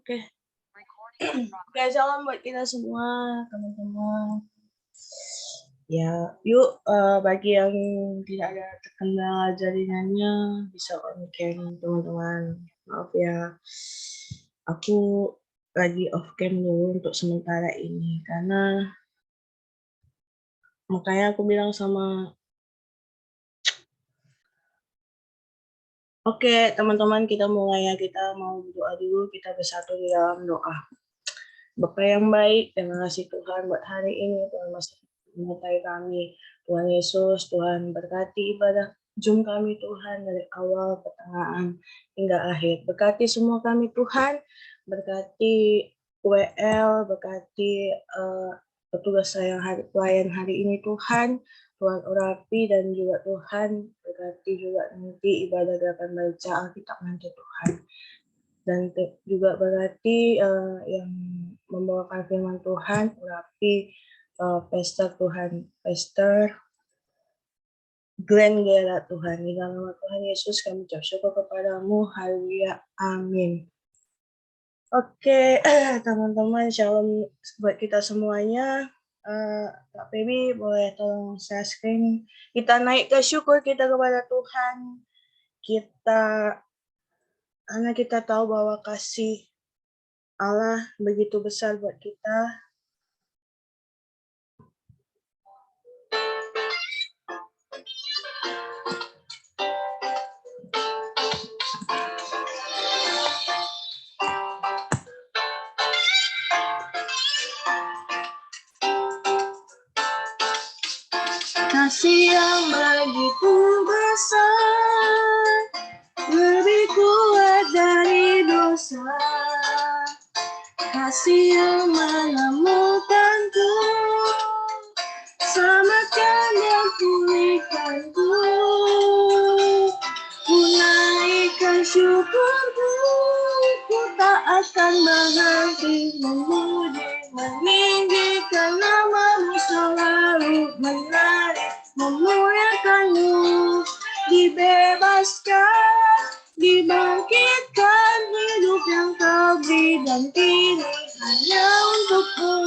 Oke. Oke, salam buat kita semua, teman-teman. Ya, yuk bagi yang tidak ada terkendala jaringannya bisa on cam, teman-teman. Maaf ya, aku lagi off cam dulu untuk sementara ini karena makanya aku bilang sama Oke, teman-teman, kita mulai ya. Kita mau berdoa dulu, kita bersatu di dalam doa. Bapa yang baik, terima kasih Tuhan buat hari ini, Tuhan masih menyertai kami. Tuhan Yesus, Tuhan berkati ibadah Zoom kami Tuhan dari awal, pertengahan, hingga akhir. Berkati semua kami Tuhan, berkati WL, berkati petugas pelayan hari ini Tuhan, Tuhan urapi dan juga Tuhan berkati juga nanti ibadah gerakan baca Alkitab nanti Tuhan. Dan juga berarti yang membawakan firman Tuhan, urapi Pastor Tuhan, Pastor Glenn Gera Tuhan. Di dalam nama Tuhan Yesus kami ucap syukur kepadamu, haleluya, amin. Oke, teman-teman, shalom buat kita semuanya. Kak Feby boleh tolong share screen. Kita naik ke syukur kita kepada Tuhan. Karena kita tahu bahwa kasih Allah begitu besar buat kita. Kasih yang begitu besar, lebih kuat dari dosa. Kasih yang menemukanku, selamatkan dan pulihkanku. Ku naikkan syukurku, ku tak akan berhenti memuji, meninggikan namamu, selalu menari, memuliakanmu. Dibebaskan, dibangkitkan, hidup yang kau beri dan kini hanya untukmu.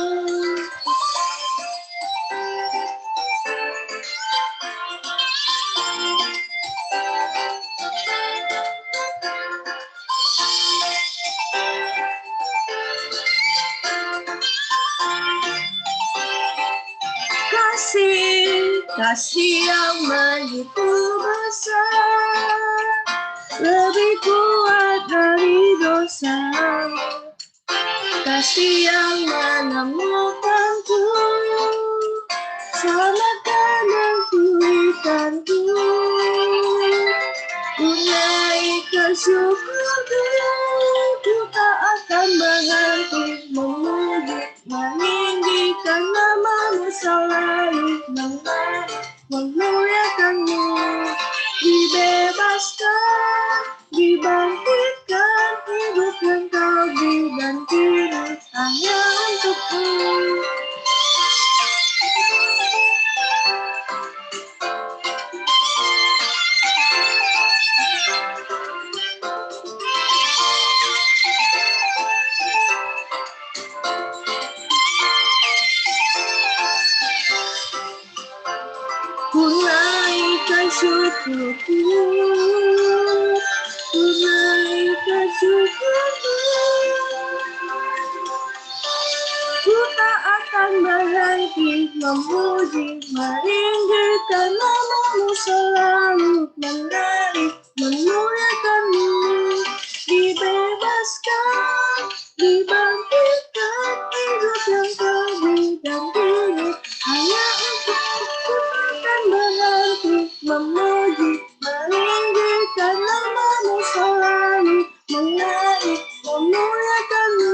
Kasih yang begitu besar, lebih kuat dari dosa. Kasih yang menemukanku, selamatkan dan pulihkanku. Ku naikkan syukurku, ku tak akan berhenti memuji, meninggikan namamu, selalu menari, memuliakanmu. Dibebaskan, dibangkitkan, hidup yang kau beri dan kini hanya untukmu. Ku naikkan syukurku, ku naikkan syukurku. Ku tak akan berhenti memuji, meninggikan namamu, selalu menari, memuliakanmu. Dibebaskan, dibangkitkan, hidup yang kau beri dan kini hanya untukku. Akan berhenti memuji, meninggikan namamu, selalu menari, memuliakanmu.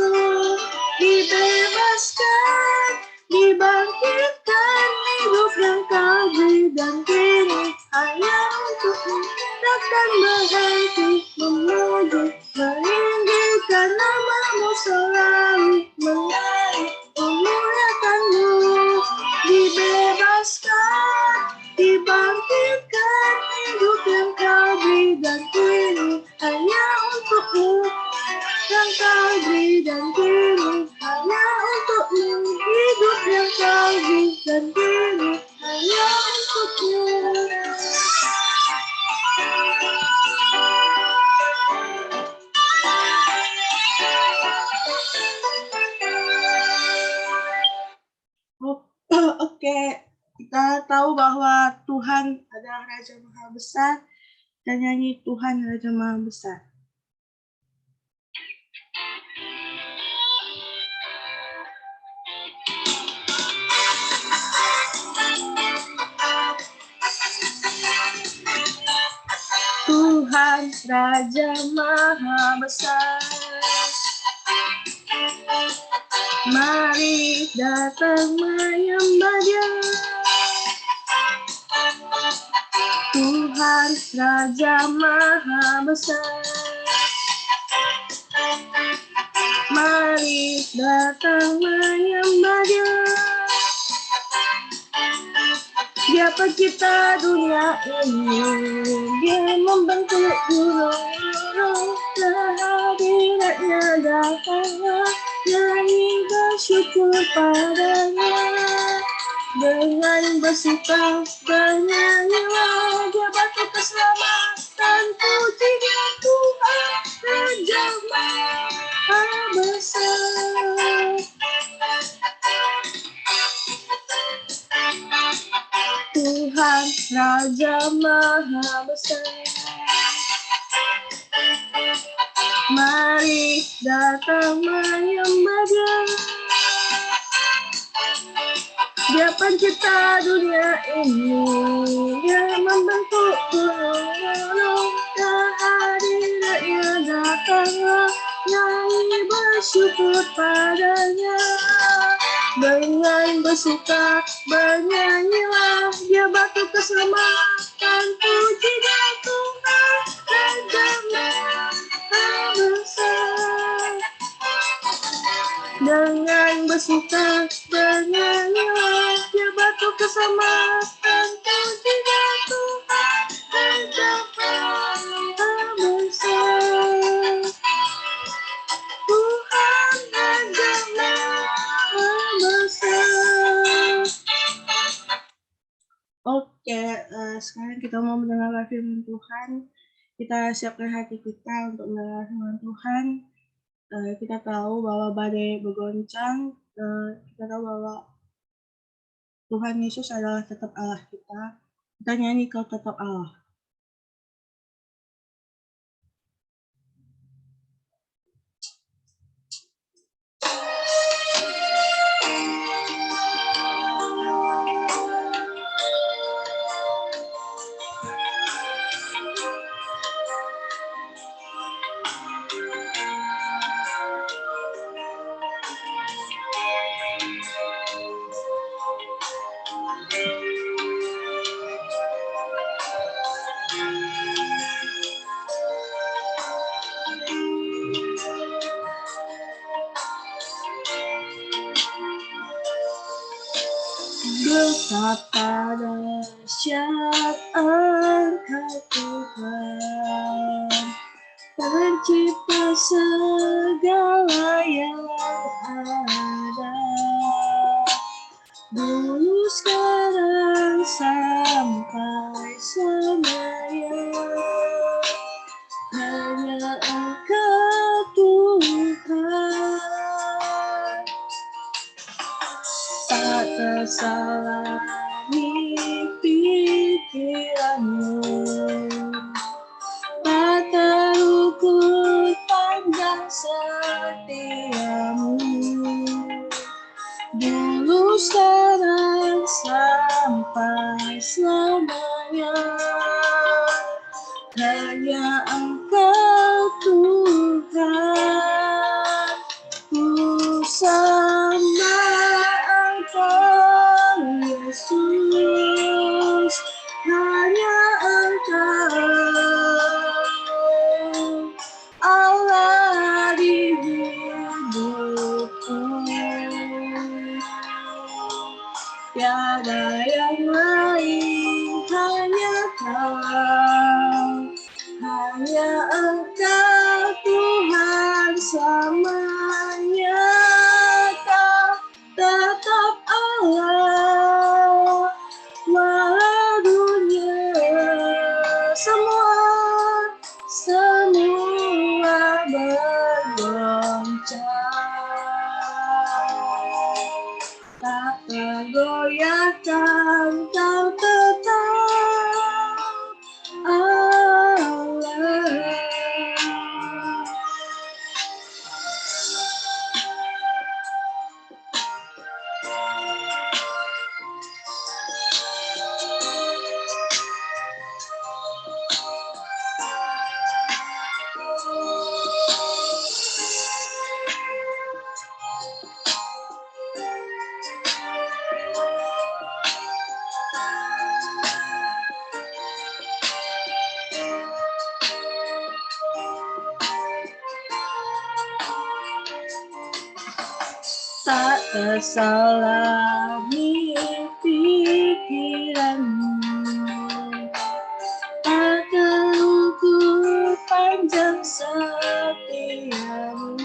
Dibebaskan, dibangkitkan, hidup yang kau beri dan kini hanya untukmu. Takkan berhenti memuji, meninggikan namamu, selalu menari, memuliakanmu. Dibebaskan, dibangkitkan, hidup yang kau beri dan kini hanya untukmu. Yang kau beri dan beri hanya untukmu, hidup yang kau beri dan beri hanya untukmu. Oke, kita tahu bahwa Tuhan adalah Raja Maha Besar, dan nyanyi Tuhan Raja Maha Besar. Tuhan Raja Maha Besar, mari datang menyembah Dia. Tuhan Raja Maha Besar, mari datang menyembah Dia. Dia pencipta dunia ini, Dia membentuk gunung-gunung, kehadirannya datanglah, nyanyi bersyukur padanya. Dengan bersuka bernyanyilah, Dia batu keselamatan, pujinya Tuhan Raja Maha Besar. Tuhan Raja Maha Besar, mari datang menyembah Dia. Dia pencipta dunia ini, Dia membentuk gunung-gunung, kehadirannya datanglah, nyanyi bersyukur padanya. Dengan bersuka bernyanyilah, Dia batu keselamatan, pujinya Tuhan Raja Maha Besar. Dengan bersuka bernyanyilah, Dia batu keselamatan, pujinya Tuhan Raja Maha Besar. Tuhan Raja Maha Besar. Oke, sekarang kita mau mendengar firman Tuhan. Kita siapkan hati kita untuk mendengar firman Tuhan. Kita tahu bahwa badai bergoncang, kita tahu bahwa Tuhan Yesus adalah tetap Allah kita. Kita nyanyi Kau Tetap Allah. Betapa dahsyat Engkau Tuhan, pencipta segala yang ada, dulu sekarang sampai selamanya. Hanya Engkau Tuhan, tak tersalah di pikiranmu, tak terukur panjang setiamu, dulu sekarang sampai selamanya. Hanya Engkau Tuhan, ku sembah Engkau Yesus, hanya Engkau Allah di hidupku, tiada yang lain, hanya Kau, hanya Engkau Tuhan selamanya. tak terselami pikiranmu, tak terukur panjang setiamu,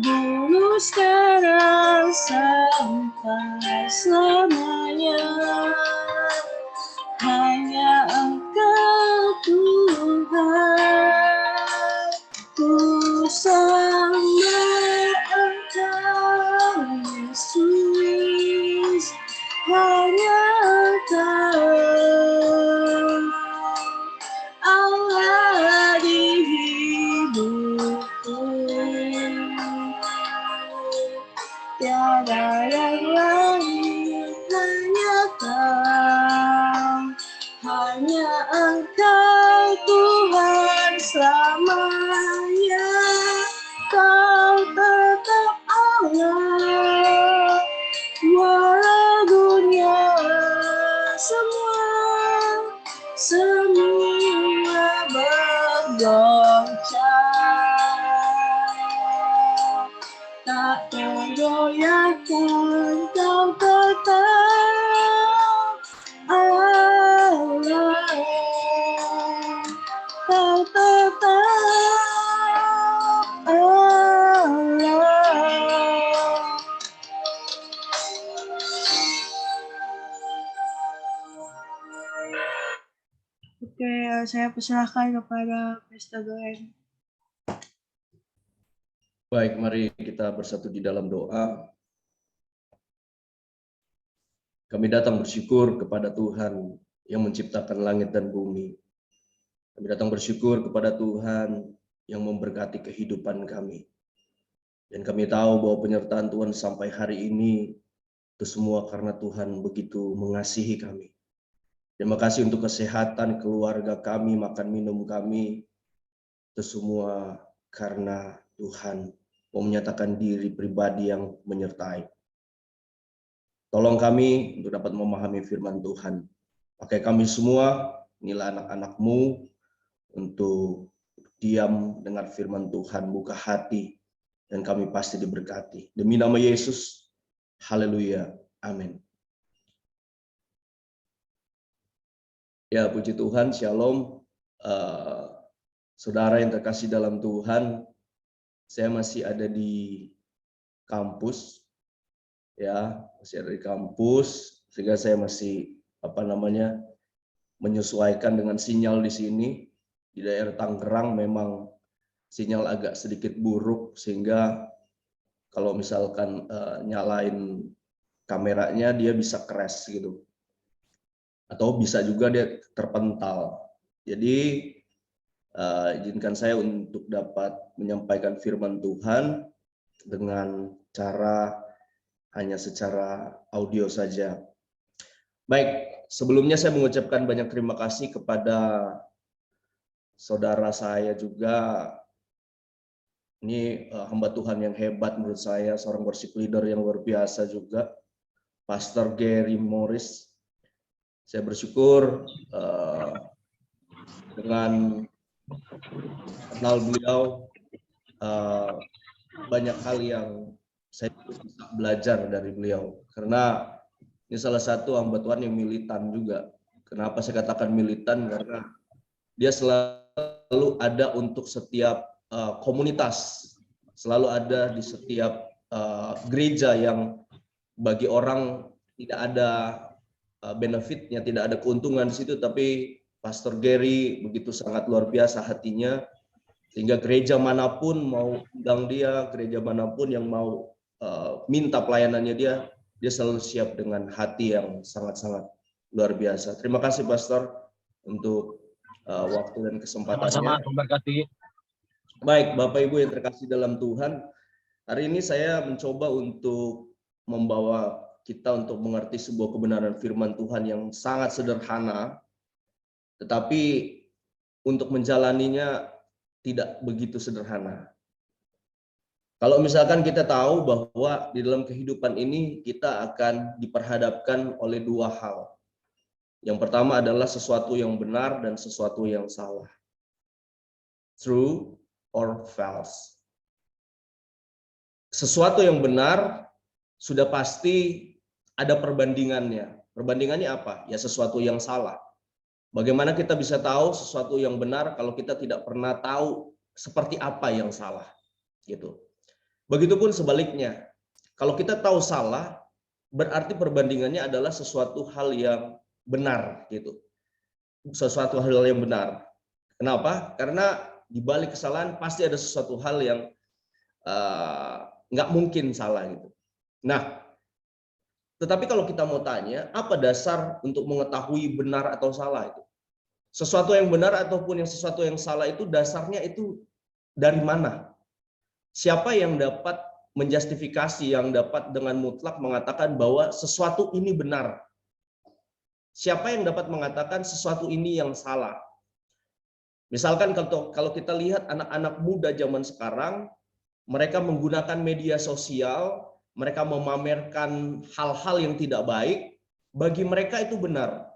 dulu sekarang sampai selamanya. Hanya Engkau Tuhan, ku sembah Engkau Yesus, hanya Engkau Allah di hidupku, tiada yang lain, hanya Kau, hanya Engkau Tuhan selamanya. Kau tetap Allah, walau dunia semua bergoncang, tak tergoyahkan. Kau tetap Allah, kau tetap Allah. Oke, saya persilahkan kepada Pastor Glenn. Baik, mari kita bersatu di dalam doa. Kami datang bersyukur kepada Tuhan yang menciptakan langit dan bumi. Kami datang bersyukur kepada Tuhan yang memberkati kehidupan kami. Dan kami tahu bahwa penyertaan Tuhan sampai hari ini itu semua karena Tuhan begitu mengasihi kami. Terima kasih untuk kesehatan keluarga kami, makan minum kami. Itu semua karena Tuhan mau menyatakan diri pribadi yang menyertai. Tolong kami untuk dapat memahami firman Tuhan. Pakai kami semua, inilah anak-anak-Mu, untuk diam dengar firman Tuhan, buka hati, dan kami pasti diberkati. Demi nama Yesus, haleluya, amin. Ya, puji Tuhan, shalom. Saudara yang terkasih dalam Tuhan, saya masih ada di kampus, ya, masih ada di kampus, sehingga saya masih menyesuaikan dengan sinyal di sini. Di daerah Tangerang memang sinyal agak sedikit buruk, sehingga kalau misalkan nyalain kameranya dia bisa crash gitu, atau bisa juga dia terpental. Jadi izinkan saya untuk dapat menyampaikan firman Tuhan dengan cara hanya secara audio saja. Baik, sebelumnya saya mengucapkan banyak terima kasih kepada saudara saya juga. Ini hamba Tuhan yang hebat menurut saya, seorang worship leader yang luar biasa juga, Pastor Gary Morris. Saya bersyukur dengan kenal beliau, banyak hal yang saya bisa belajar dari beliau, karena ini salah satu hamba Tuhan yang militan juga. Kenapa saya katakan militan? Karena dia selalu ada untuk setiap komunitas, selalu ada di setiap gereja yang bagi orang tidak ada benefitnya, tidak ada keuntungan di situ, tapi Pastor Gary begitu sangat luar biasa hatinya, sehingga gereja manapun mau undang dia, gereja manapun yang mau minta pelayanannya dia selalu siap dengan hati yang sangat-sangat luar biasa. Terima kasih Pastor untuk waktu dan kesempatannya. Sama-sama, memberkati. Baik, Bapak Ibu yang terkasih dalam Tuhan, hari ini saya mencoba untuk membawa kita untuk mengerti sebuah kebenaran firman Tuhan yang sangat sederhana, tetapi untuk menjalaninya tidak begitu sederhana. Kalau misalkan kita tahu bahwa di dalam kehidupan ini kita akan diperhadapkan oleh dua hal. Yang pertama adalah sesuatu yang benar dan sesuatu yang salah. True or false. sesuatu yang benar sudah pasti ada perbandingannya. Perbandingannya apa? Ya sesuatu yang salah. Bagaimana kita bisa tahu sesuatu yang benar kalau kita tidak pernah tahu seperti apa yang salah, gitu. Begitupun sebaliknya, kalau kita tahu salah, berarti perbandingannya adalah sesuatu hal yang benar, gitu. Sesuatu hal yang benar. Kenapa? Karena di balik kesalahan pasti ada sesuatu hal yang nggak mungkin salah, gitu. Nah, tetapi kalau kita mau tanya, apa dasar untuk mengetahui benar atau salah itu? Sesuatu yang benar ataupun yang sesuatu yang salah itu dasarnya itu dari mana? Siapa yang dapat menjustifikasi, yang dapat dengan mutlak mengatakan bahwa sesuatu ini benar? Siapa yang dapat mengatakan sesuatu ini yang salah? Misalkan kalau kita lihat anak-anak muda zaman sekarang, mereka menggunakan media sosial, mereka memamerkan hal-hal yang tidak baik, bagi mereka itu benar.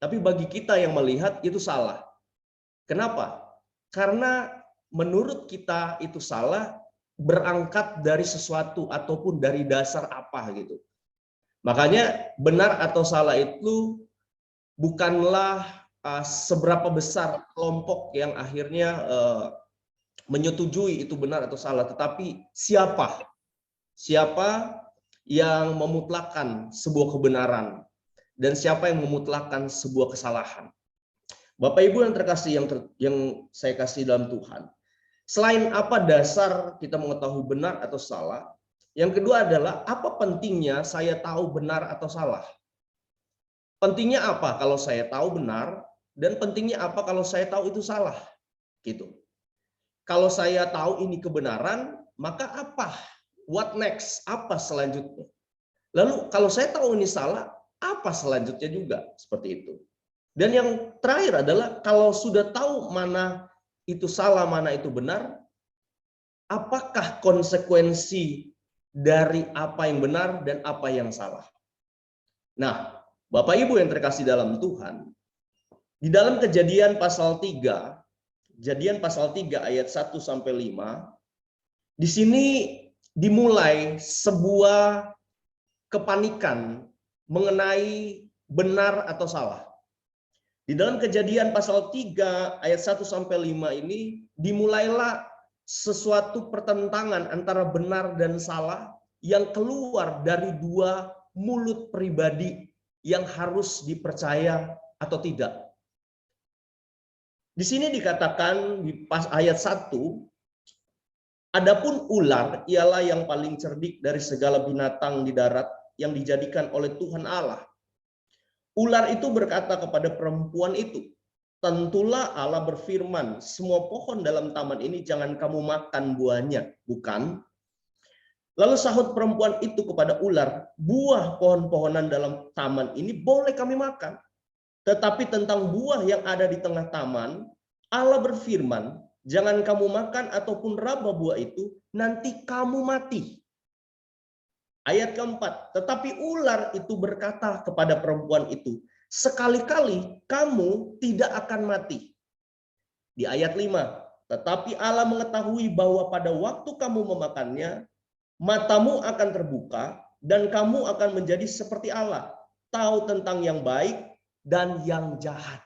Tapi bagi kita yang melihat itu salah. Kenapa? Karena menurut kita itu salah berangkat dari sesuatu ataupun dari dasar apa gitu. Makanya benar atau salah itu bukanlah seberapa besar kelompok yang akhirnya menyetujui itu benar atau salah, tetapi siapa yang memutlakkan sebuah kebenaran dan siapa yang memutlakkan sebuah kesalahan. Bapak Ibu yang terkasih, yang saya kasih dalam Tuhan, selain apa dasar kita mengetahui benar atau salah, yang kedua adalah apa pentingnya saya tahu benar atau salah. Pentingnya apa kalau saya tahu benar, dan pentingnya apa kalau saya tahu itu salah, gitu. Kalau saya tahu ini kebenaran, maka apa? What next? Apa selanjutnya? Lalu kalau saya tahu ini salah, apa selanjutnya juga? Seperti itu. Dan yang terakhir adalah kalau sudah tahu mana itu salah, mana itu benar, apakah konsekuensi dari apa yang benar dan apa yang salah? Nah, Bapak Ibu yang terkasih dalam Tuhan, di dalam Kejadian pasal 3, Kejadian pasal 3 ayat 1 sampai 5, di sini dimulai sebuah kepanikan mengenai benar atau salah. Di dalam Kejadian pasal 3 ayat 1 sampai 5 ini dimulailah sesuatu pertentangan antara benar dan salah yang keluar dari dua mulut pribadi yang harus dipercaya atau tidak. Di sini dikatakan di pas ayat 1, adapun ular ialah yang paling cerdik dari segala binatang di darat yang dijadikan oleh Tuhan Allah. Ular itu berkata kepada perempuan itu, tentulah Allah berfirman, semua pohon dalam taman ini jangan kamu makan buahnya, bukan? Lalu sahut perempuan itu kepada ular, buah pohon-pohonan dalam taman ini boleh kami makan. Tetapi tentang buah yang ada di tengah taman, Allah berfirman, jangan kamu makan ataupun raba buah itu, nanti kamu mati. Ayat keempat, tetapi ular itu berkata kepada perempuan itu, sekali-kali kamu tidak akan mati. Di ayat 5, tetapi Allah mengetahui bahwa pada waktu kamu memakannya, matamu akan terbuka dan kamu akan menjadi seperti Allah, tahu tentang yang baik dan yang jahat.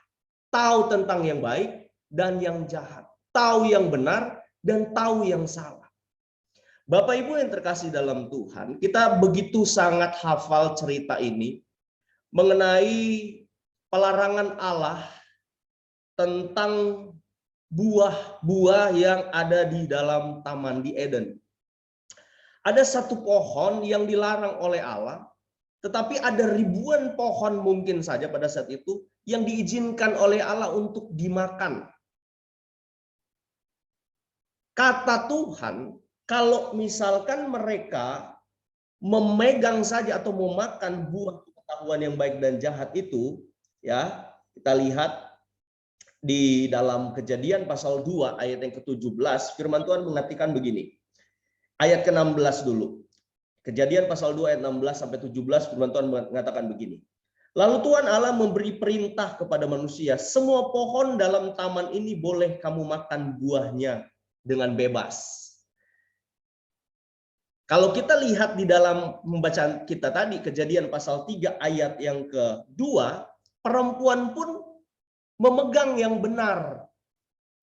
Tahu tentang yang baik dan yang jahat. Tahu yang benar dan tahu yang salah. Bapak Ibu yang terkasih dalam Tuhan, kita begitu sangat hafal cerita ini mengenai pelarangan Allah tentang buah-buah yang ada di dalam taman di Eden. Ada satu pohon yang dilarang oleh Allah, tetapi ada ribuan pohon mungkin saja pada saat itu yang diizinkan oleh Allah untuk dimakan. Kata Tuhan, kalau misalkan mereka memegang saja atau memakan buah pengetahuan yang baik dan jahat itu, ya, kita lihat di dalam Kejadian pasal 2 ayat yang ke-17, firman Tuhan mengatakan begini. Ayat ke-16 dulu. Kejadian pasal 2 ayat 16 sampai 17, firman Tuhan mengatakan begini. Lalu Tuhan Allah memberi perintah kepada manusia, semua pohon dalam taman ini boleh kamu makan buahnya dengan bebas. Kalau kita lihat di dalam pembacaan kita tadi, Kejadian pasal 3 ayat yang kedua, perempuan pun memegang yang benar.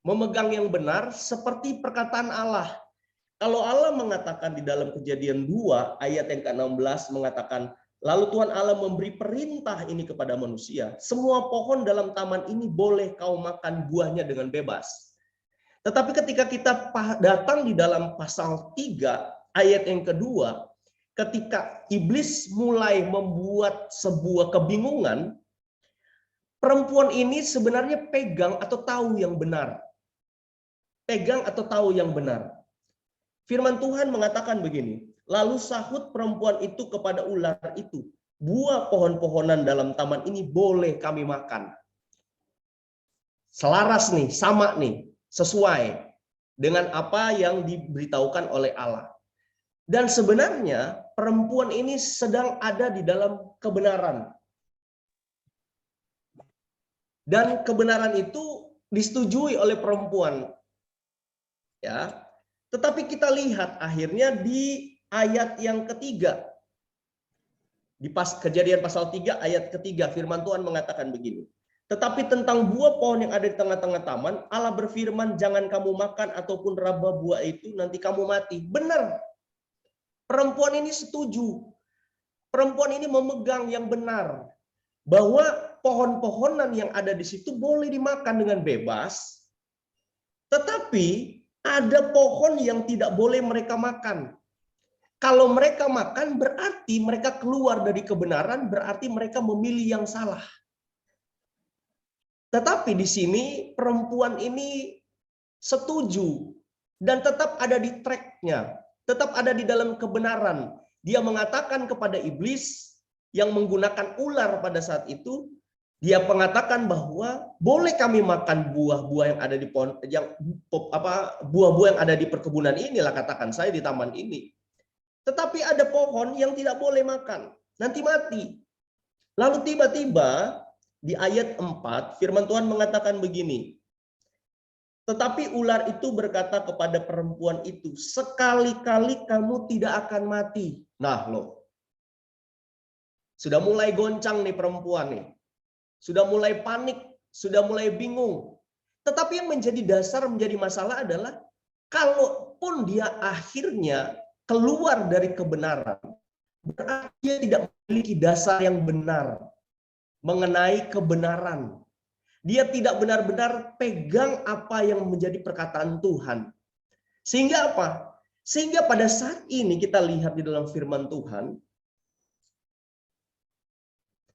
Memegang yang benar seperti perkataan Allah. Kalau Allah mengatakan di dalam Kejadian 2 ayat yang ke-16 mengatakan, lalu Tuhan Allah memberi perintah ini kepada manusia, semua pohon dalam taman ini boleh kau makan buahnya dengan bebas. Tetapi ketika kita datang di dalam pasal 3 ayat yang kedua, ketika iblis mulai membuat sebuah kebingungan, perempuan ini sebenarnya pegang atau tahu yang benar. Pegang atau tahu yang benar. Firman Tuhan mengatakan begini, lalu sahut perempuan itu kepada ular itu, buah pohon-pohonan dalam taman ini boleh kami makan. Selaras nih, sama nih, sesuai dengan apa yang diberitahukan oleh Allah. Dan sebenarnya perempuan ini sedang ada di dalam kebenaran. Dan kebenaran itu disetujui oleh perempuan. Ya. Tetapi kita lihat akhirnya di ayat yang ketiga. Di Kejadian pasal 3 ayat ketiga, firman Tuhan mengatakan begini. Tetapi tentang buah pohon yang ada di tengah-tengah taman, Allah berfirman, jangan kamu makan ataupun raba buah itu, nanti kamu mati. Benar. Perempuan ini setuju. Perempuan ini memegang yang benar. Bahwa pohon-pohonan yang ada di situ boleh dimakan dengan bebas. Tetapi ada pohon yang tidak boleh mereka makan. Kalau mereka makan berarti mereka keluar dari kebenaran, berarti mereka memilih yang salah. Tetapi di sini perempuan ini setuju dan tetap ada di tracknya, tetap ada di dalam kebenaran. Dia mengatakan kepada iblis yang menggunakan ular pada saat itu, dia mengatakan bahwa boleh kami makan buah-buah yang ada di pohon, buah-buah yang ada di perkebunan inilah, katakan saya, di taman ini. Tetapi ada pohon yang tidak boleh makan, nanti mati. Lalu tiba-tiba di ayat 4 firman Tuhan mengatakan begini. Tetapi ular itu berkata kepada perempuan itu, sekali-kali kamu tidak akan mati. Nah loh, sudah mulai goncang nih perempuan nih. Sudah mulai panik, sudah mulai bingung. Tetapi yang menjadi dasar, menjadi masalah adalah kalaupun dia akhirnya keluar dari kebenaran, berarti dia tidak memiliki dasar yang benar mengenai kebenaran. Dia tidak benar-benar pegang apa yang menjadi perkataan Tuhan. Sehingga apa? Sehingga pada saat ini kita lihat di dalam firman Tuhan,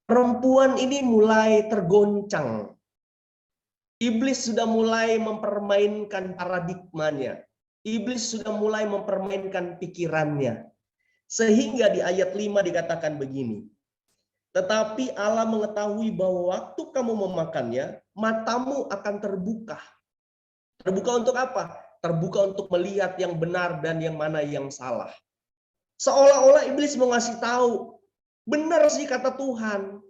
perempuan ini mulai tergoncang. Iblis sudah mulai mempermainkan paradigmanya. Iblis sudah mulai mempermainkan pikirannya. Sehingga di ayat 5 dikatakan begini. Tetapi Allah mengetahui bahwa waktu kamu memakannya, matamu akan terbuka. Terbuka untuk apa? Terbuka untuk melihat yang benar dan yang mana yang salah. Seolah-olah iblis mau ngasih tahu, benar sih kata Tuhan.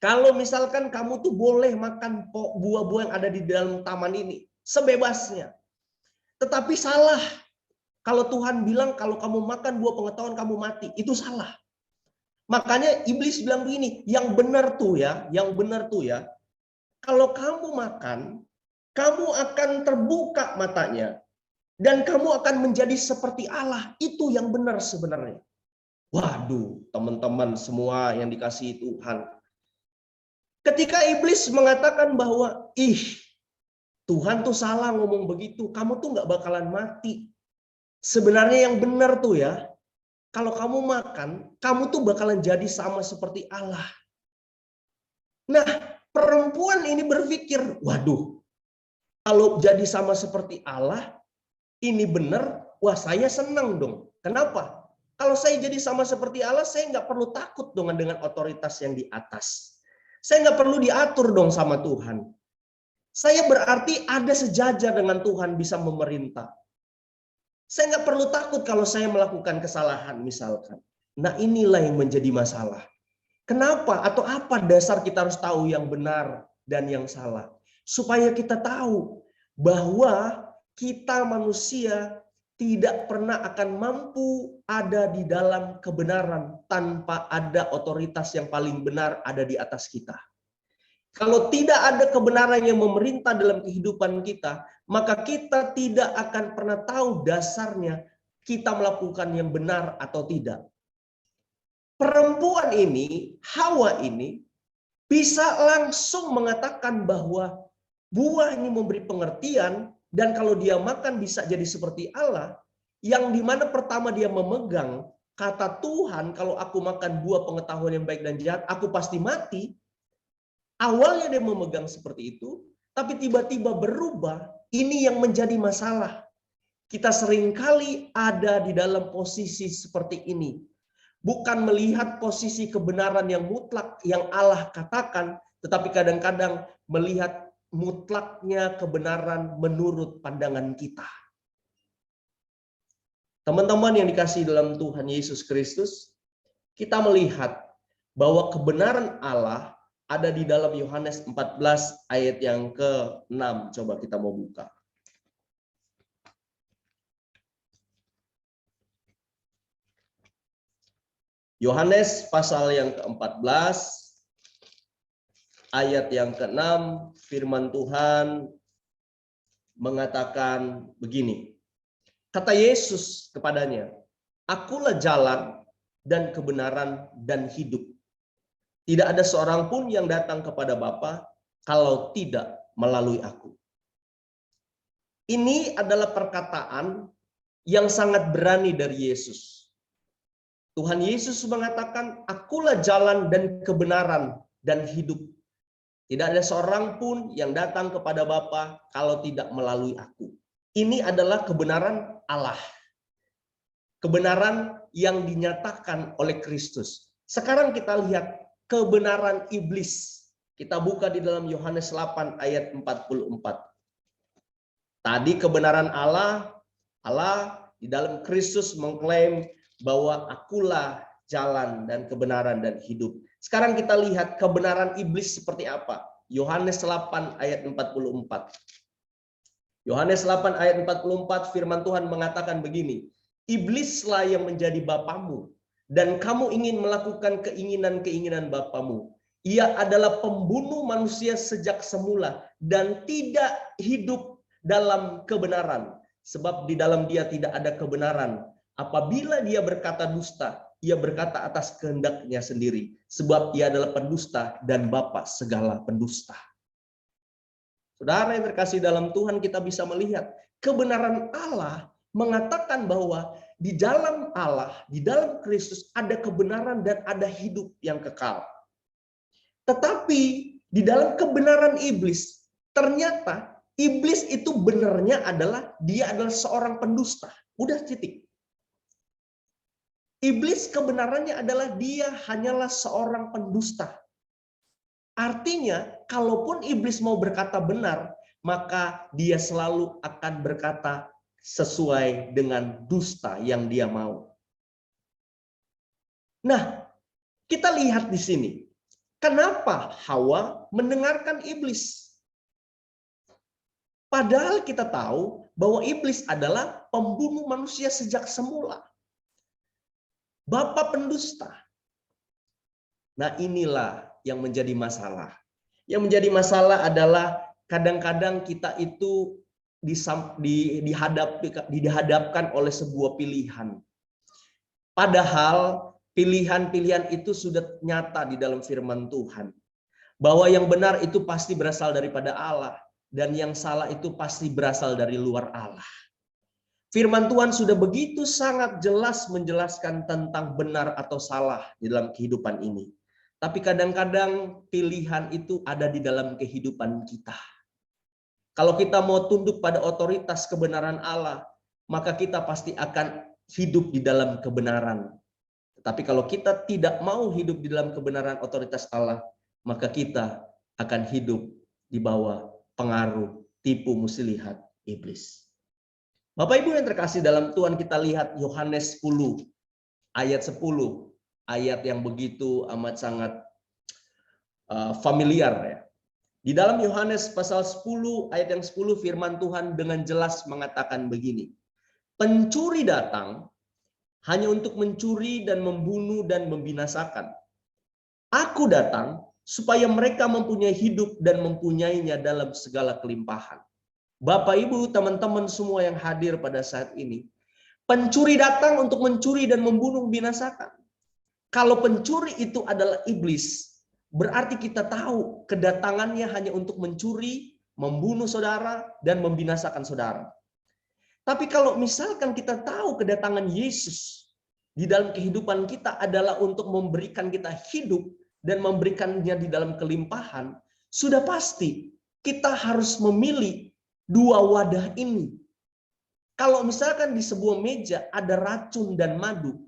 Kalau misalkan kamu tuh boleh makan buah-buah yang ada di dalam taman ini, sebebasnya. Tetapi salah. Kalau Tuhan bilang kalau kamu makan buah pengetahuan kamu mati, itu salah. Makanya iblis bilang begini, yang benar tuh ya, kalau kamu makan, kamu akan terbuka matanya. Dan kamu akan menjadi seperti Allah. Itu yang benar sebenarnya. Waduh, teman-teman semua yang dikasihi Tuhan. Ketika iblis mengatakan bahwa, Tuhan tuh salah ngomong begitu, kamu tuh nggak bakalan mati. Sebenarnya yang benar tuh ya, kalau kamu makan, kamu tuh bakalan jadi sama seperti Allah. Nah, perempuan ini berpikir, waduh, kalau jadi sama seperti Allah, ini benar, wah saya senang dong. Kenapa? Kalau saya jadi sama seperti Allah, saya nggak perlu takut dengan otoritas yang di atas. Saya nggak perlu diatur dong sama Tuhan. Saya berarti ada sejajar dengan Tuhan, bisa memerintah. Saya nggak perlu takut kalau saya melakukan kesalahan misalkan. Nah inilah yang menjadi masalah. Kenapa atau apa dasar kita harus tahu yang benar dan yang salah? Supaya kita tahu bahwa kita manusia tidak pernah akan mampu ada di dalam kebenaran tanpa ada otoritas yang paling benar ada di atas kita. Kalau tidak ada kebenaran yang memerintah dalam kehidupan kita, maka kita tidak akan pernah tahu dasarnya kita melakukan yang benar atau tidak. Perempuan ini, Hawa ini, bisa langsung mengatakan bahwa buah ini memberi pengertian, dan kalau dia makan bisa jadi seperti Allah, yang dimana pertama dia memegang kata Tuhan, kalau aku makan buah pengetahuan yang baik dan jahat, aku pasti mati. Awalnya dia memegang seperti itu, tapi tiba-tiba berubah. Ini yang menjadi masalah. Kita seringkali ada di dalam posisi seperti ini. Bukan melihat posisi kebenaran yang mutlak yang Allah katakan, tetapi kadang-kadang melihat mutlaknya kebenaran menurut pandangan kita. Teman-teman yang dikasihi dalam Tuhan Yesus Kristus, kita melihat bahwa kebenaran Allah ada di dalam Yohanes 14 ayat yang ke-6. Coba kita mau buka. Yohanes pasal yang ke-14 ayat yang ke-6, firman Tuhan mengatakan begini. Kata Yesus kepadanya, "Akulah jalan dan kebenaran dan hidup. Tidak ada seorang pun yang datang kepada Bapa kalau tidak melalui aku." Ini adalah perkataan yang sangat berani dari Yesus. Tuhan Yesus mengatakan, "Akulah jalan dan kebenaran dan hidup. Tidak ada seorang pun yang datang kepada Bapa kalau tidak melalui aku." Ini adalah kebenaran Allah. Kebenaran yang dinyatakan oleh Kristus. Sekarang kita lihat kebenaran iblis. Kita buka di dalam Yohanes 8 ayat 44. Tadi kebenaran Allah di dalam Kristus mengklaim bahwa akulah jalan dan kebenaran dan hidup. Sekarang kita lihat kebenaran iblis seperti apa. Yohanes 8 ayat 44. Yohanes 8 ayat 44 firman Tuhan mengatakan begini. "Iblislah yang menjadi bapamu, dan kamu ingin melakukan keinginan-keinginan bapamu. Ia adalah pembunuh manusia sejak semula dan tidak hidup dalam kebenaran. Sebab di dalam dia tidak ada kebenaran. Apabila dia berkata dusta, ia berkata atas kehendaknya sendiri. Sebab ia adalah pendusta dan bapa segala pendusta." Saudara yang terkasih dalam Tuhan, kita bisa melihat kebenaran Allah mengatakan bahwa di dalam Allah, di dalam Kristus ada kebenaran dan ada hidup yang kekal. Tetapi di dalam kebenaran iblis, ternyata iblis itu benarnya adalah dia adalah seorang pendusta. Udah titik. Iblis kebenarannya adalah dia hanyalah seorang pendusta. Artinya, kalaupun iblis mau berkata benar, maka dia selalu akan berkata sesuai dengan dusta yang dia mau. Nah, kita lihat di sini. Kenapa Hawa mendengarkan iblis? Padahal kita tahu bahwa iblis adalah pembunuh manusia sejak semula. Bapa pendusta. Nah, inilah yang menjadi masalah. Yang menjadi masalah adalah kadang-kadang kita itu dihadapkan oleh sebuah pilihan. Padahal pilihan-pilihan itu sudah nyata di dalam firman Tuhan. Bahwa yang benar itu pasti berasal daripada Allah. Dan yang salah itu pasti berasal dari luar Allah. Firman Tuhan sudah begitu sangat jelas menjelaskan tentang benar atau salah di dalam kehidupan ini. Tapi kadang-kadang pilihan itu ada di dalam kehidupan kita. Kalau kita mau tunduk pada otoritas kebenaran Allah, maka kita pasti akan hidup di dalam kebenaran. Tetapi kalau kita tidak mau hidup di dalam kebenaran otoritas Allah, maka kita akan hidup di bawah pengaruh tipu muslihat iblis. Bapak Ibu yang terkasih dalam Tuhan, kita lihat Yohanes 10 ayat 10. Ayat yang begitu amat sangat familiar ya. Di dalam Yohanes pasal 10 ayat yang 10 firman Tuhan dengan jelas mengatakan begini. pencuri datang hanya untuk mencuri dan membunuh dan membinasakan. Aku datang supaya mereka mempunyai hidup dan mempunyainya dalam segala kelimpahan. Bapak, Ibu, teman-teman semua yang hadir pada saat ini, pencuri datang untuk mencuri dan membunuh, membinasakan. Kalau pencuri itu adalah iblis, berarti kita tahu kedatangannya hanya untuk mencuri, membunuh saudara, dan membinasakan saudara. Tapi kalau misalkan kita tahu kedatangan Yesus di dalam kehidupan kita adalah untuk memberikan kita hidup dan memberikannya di dalam kelimpahan, sudah pasti kita harus memilih dua wadah ini. Kalau misalkan di sebuah meja ada racun dan madu,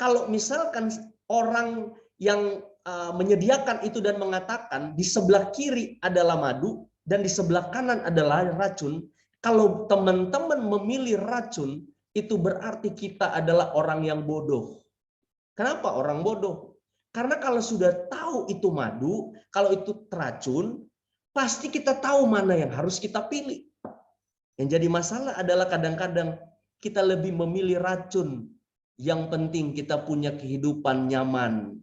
kalau misalkan orang yang menyediakan itu dan mengatakan di sebelah kiri adalah madu dan di sebelah kanan adalah racun, kalau teman-teman memilih racun, itu berarti kita adalah orang yang bodoh. Kenapa orang bodoh? Karena kalau sudah tahu itu madu, kalau itu racun, pasti kita tahu mana yang harus kita pilih. Yang jadi masalah adalah kadang-kadang kita lebih memilih racun. Yang penting kita punya kehidupan nyaman.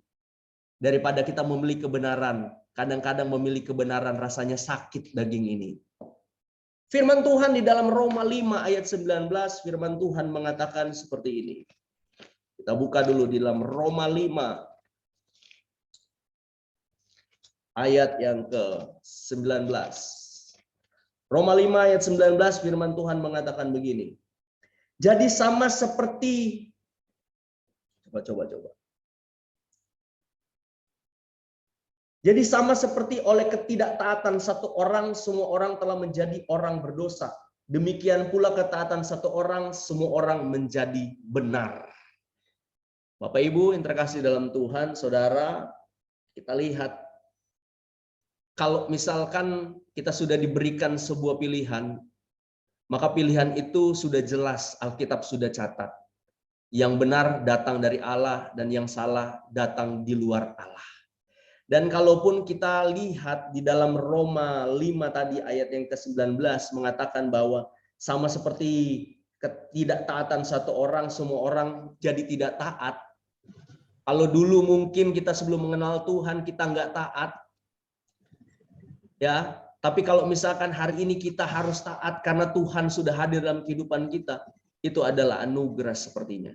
Daripada kita memilih kebenaran. Kadang-kadang memilih kebenaran rasanya sakit daging ini. Firman Tuhan di dalam Roma 5 ayat 19, firman Tuhan mengatakan seperti ini. Kita buka dulu di dalam Roma 5 ayat yang ke-19. Roma 5 ayat 19 firman Tuhan mengatakan begini. Jadi sama seperti coba. Jadi sama seperti oleh ketidaktaatan satu orang, semua orang telah menjadi orang berdosa. Demikian pula ketaatan satu orang, semua orang menjadi benar. Bapak Ibu yang terkasih dalam Tuhan, saudara, kita lihat kalau misalkan kita sudah diberikan sebuah pilihan, maka pilihan itu sudah jelas, Alkitab sudah catat. Yang benar datang dari Allah dan yang salah datang di luar Allah. Dan kalaupun kita lihat di dalam Roma 5 tadi ayat yang ke-19 mengatakan bahwa sama seperti ketidaktaatan satu orang, semua orang jadi tidak taat. Kalau dulu mungkin kita sebelum mengenal Tuhan kita nggak taat, ya. Tapi kalau misalkan hari ini kita harus taat karena Tuhan sudah hadir dalam kehidupan kita, itu adalah anugerah sepertinya.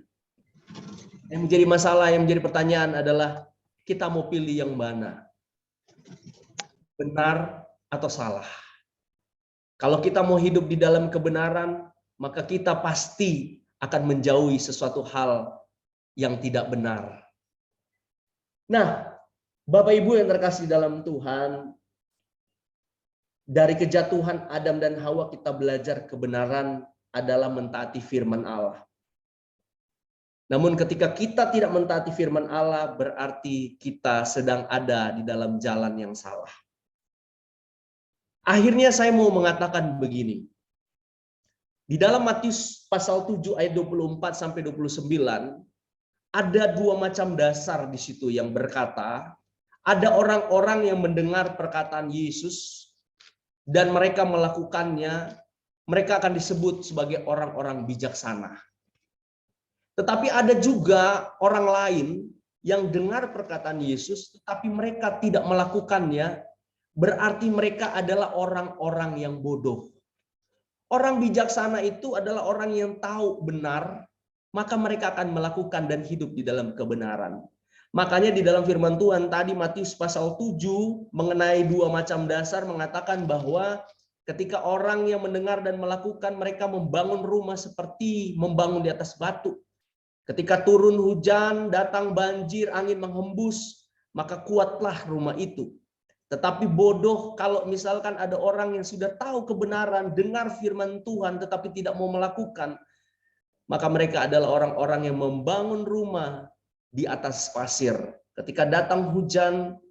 Yang menjadi masalah, yang menjadi pertanyaan adalah kita mau pilih yang mana? Benar atau salah? Kalau kita mau hidup di dalam kebenaran, maka kita pasti akan menjauhi sesuatu hal yang tidak benar. Nah, Bapak Ibu yang terkasih dalam Tuhan, dari kejatuhan Adam dan Hawa kita belajar kebenaran adalah mentaati firman Allah. Namun ketika kita tidak mentaati firman Allah, berarti kita sedang ada di dalam jalan yang salah. Akhirnya saya mau mengatakan begini. Di dalam Matius pasal 7 ayat 24 sampai 29, ada dua macam dasar di situ yang berkata, ada orang-orang yang mendengar perkataan Yesus dan mereka melakukannya, mereka akan disebut sebagai orang-orang bijaksana. Tetapi ada juga orang lain yang dengar perkataan Yesus, tetapi mereka tidak melakukannya, berarti mereka adalah orang-orang yang bodoh. Orang bijaksana itu adalah orang yang tahu benar, maka mereka akan melakukan dan hidup di dalam kebenaran. Makanya di dalam firman Tuhan tadi Matius pasal 7 mengenai dua macam dasar mengatakan bahwa ketika orang yang mendengar dan melakukan, mereka membangun rumah seperti membangun di atas batu. Ketika turun hujan, datang banjir, angin menghembus, maka kuatlah rumah itu. Tetapi bodoh kalau misalkan ada orang yang sudah tahu kebenaran, dengar firman Tuhan tetapi tidak mau melakukan, maka mereka adalah orang-orang yang membangun rumah di atas pasir. Ketika datang hujan,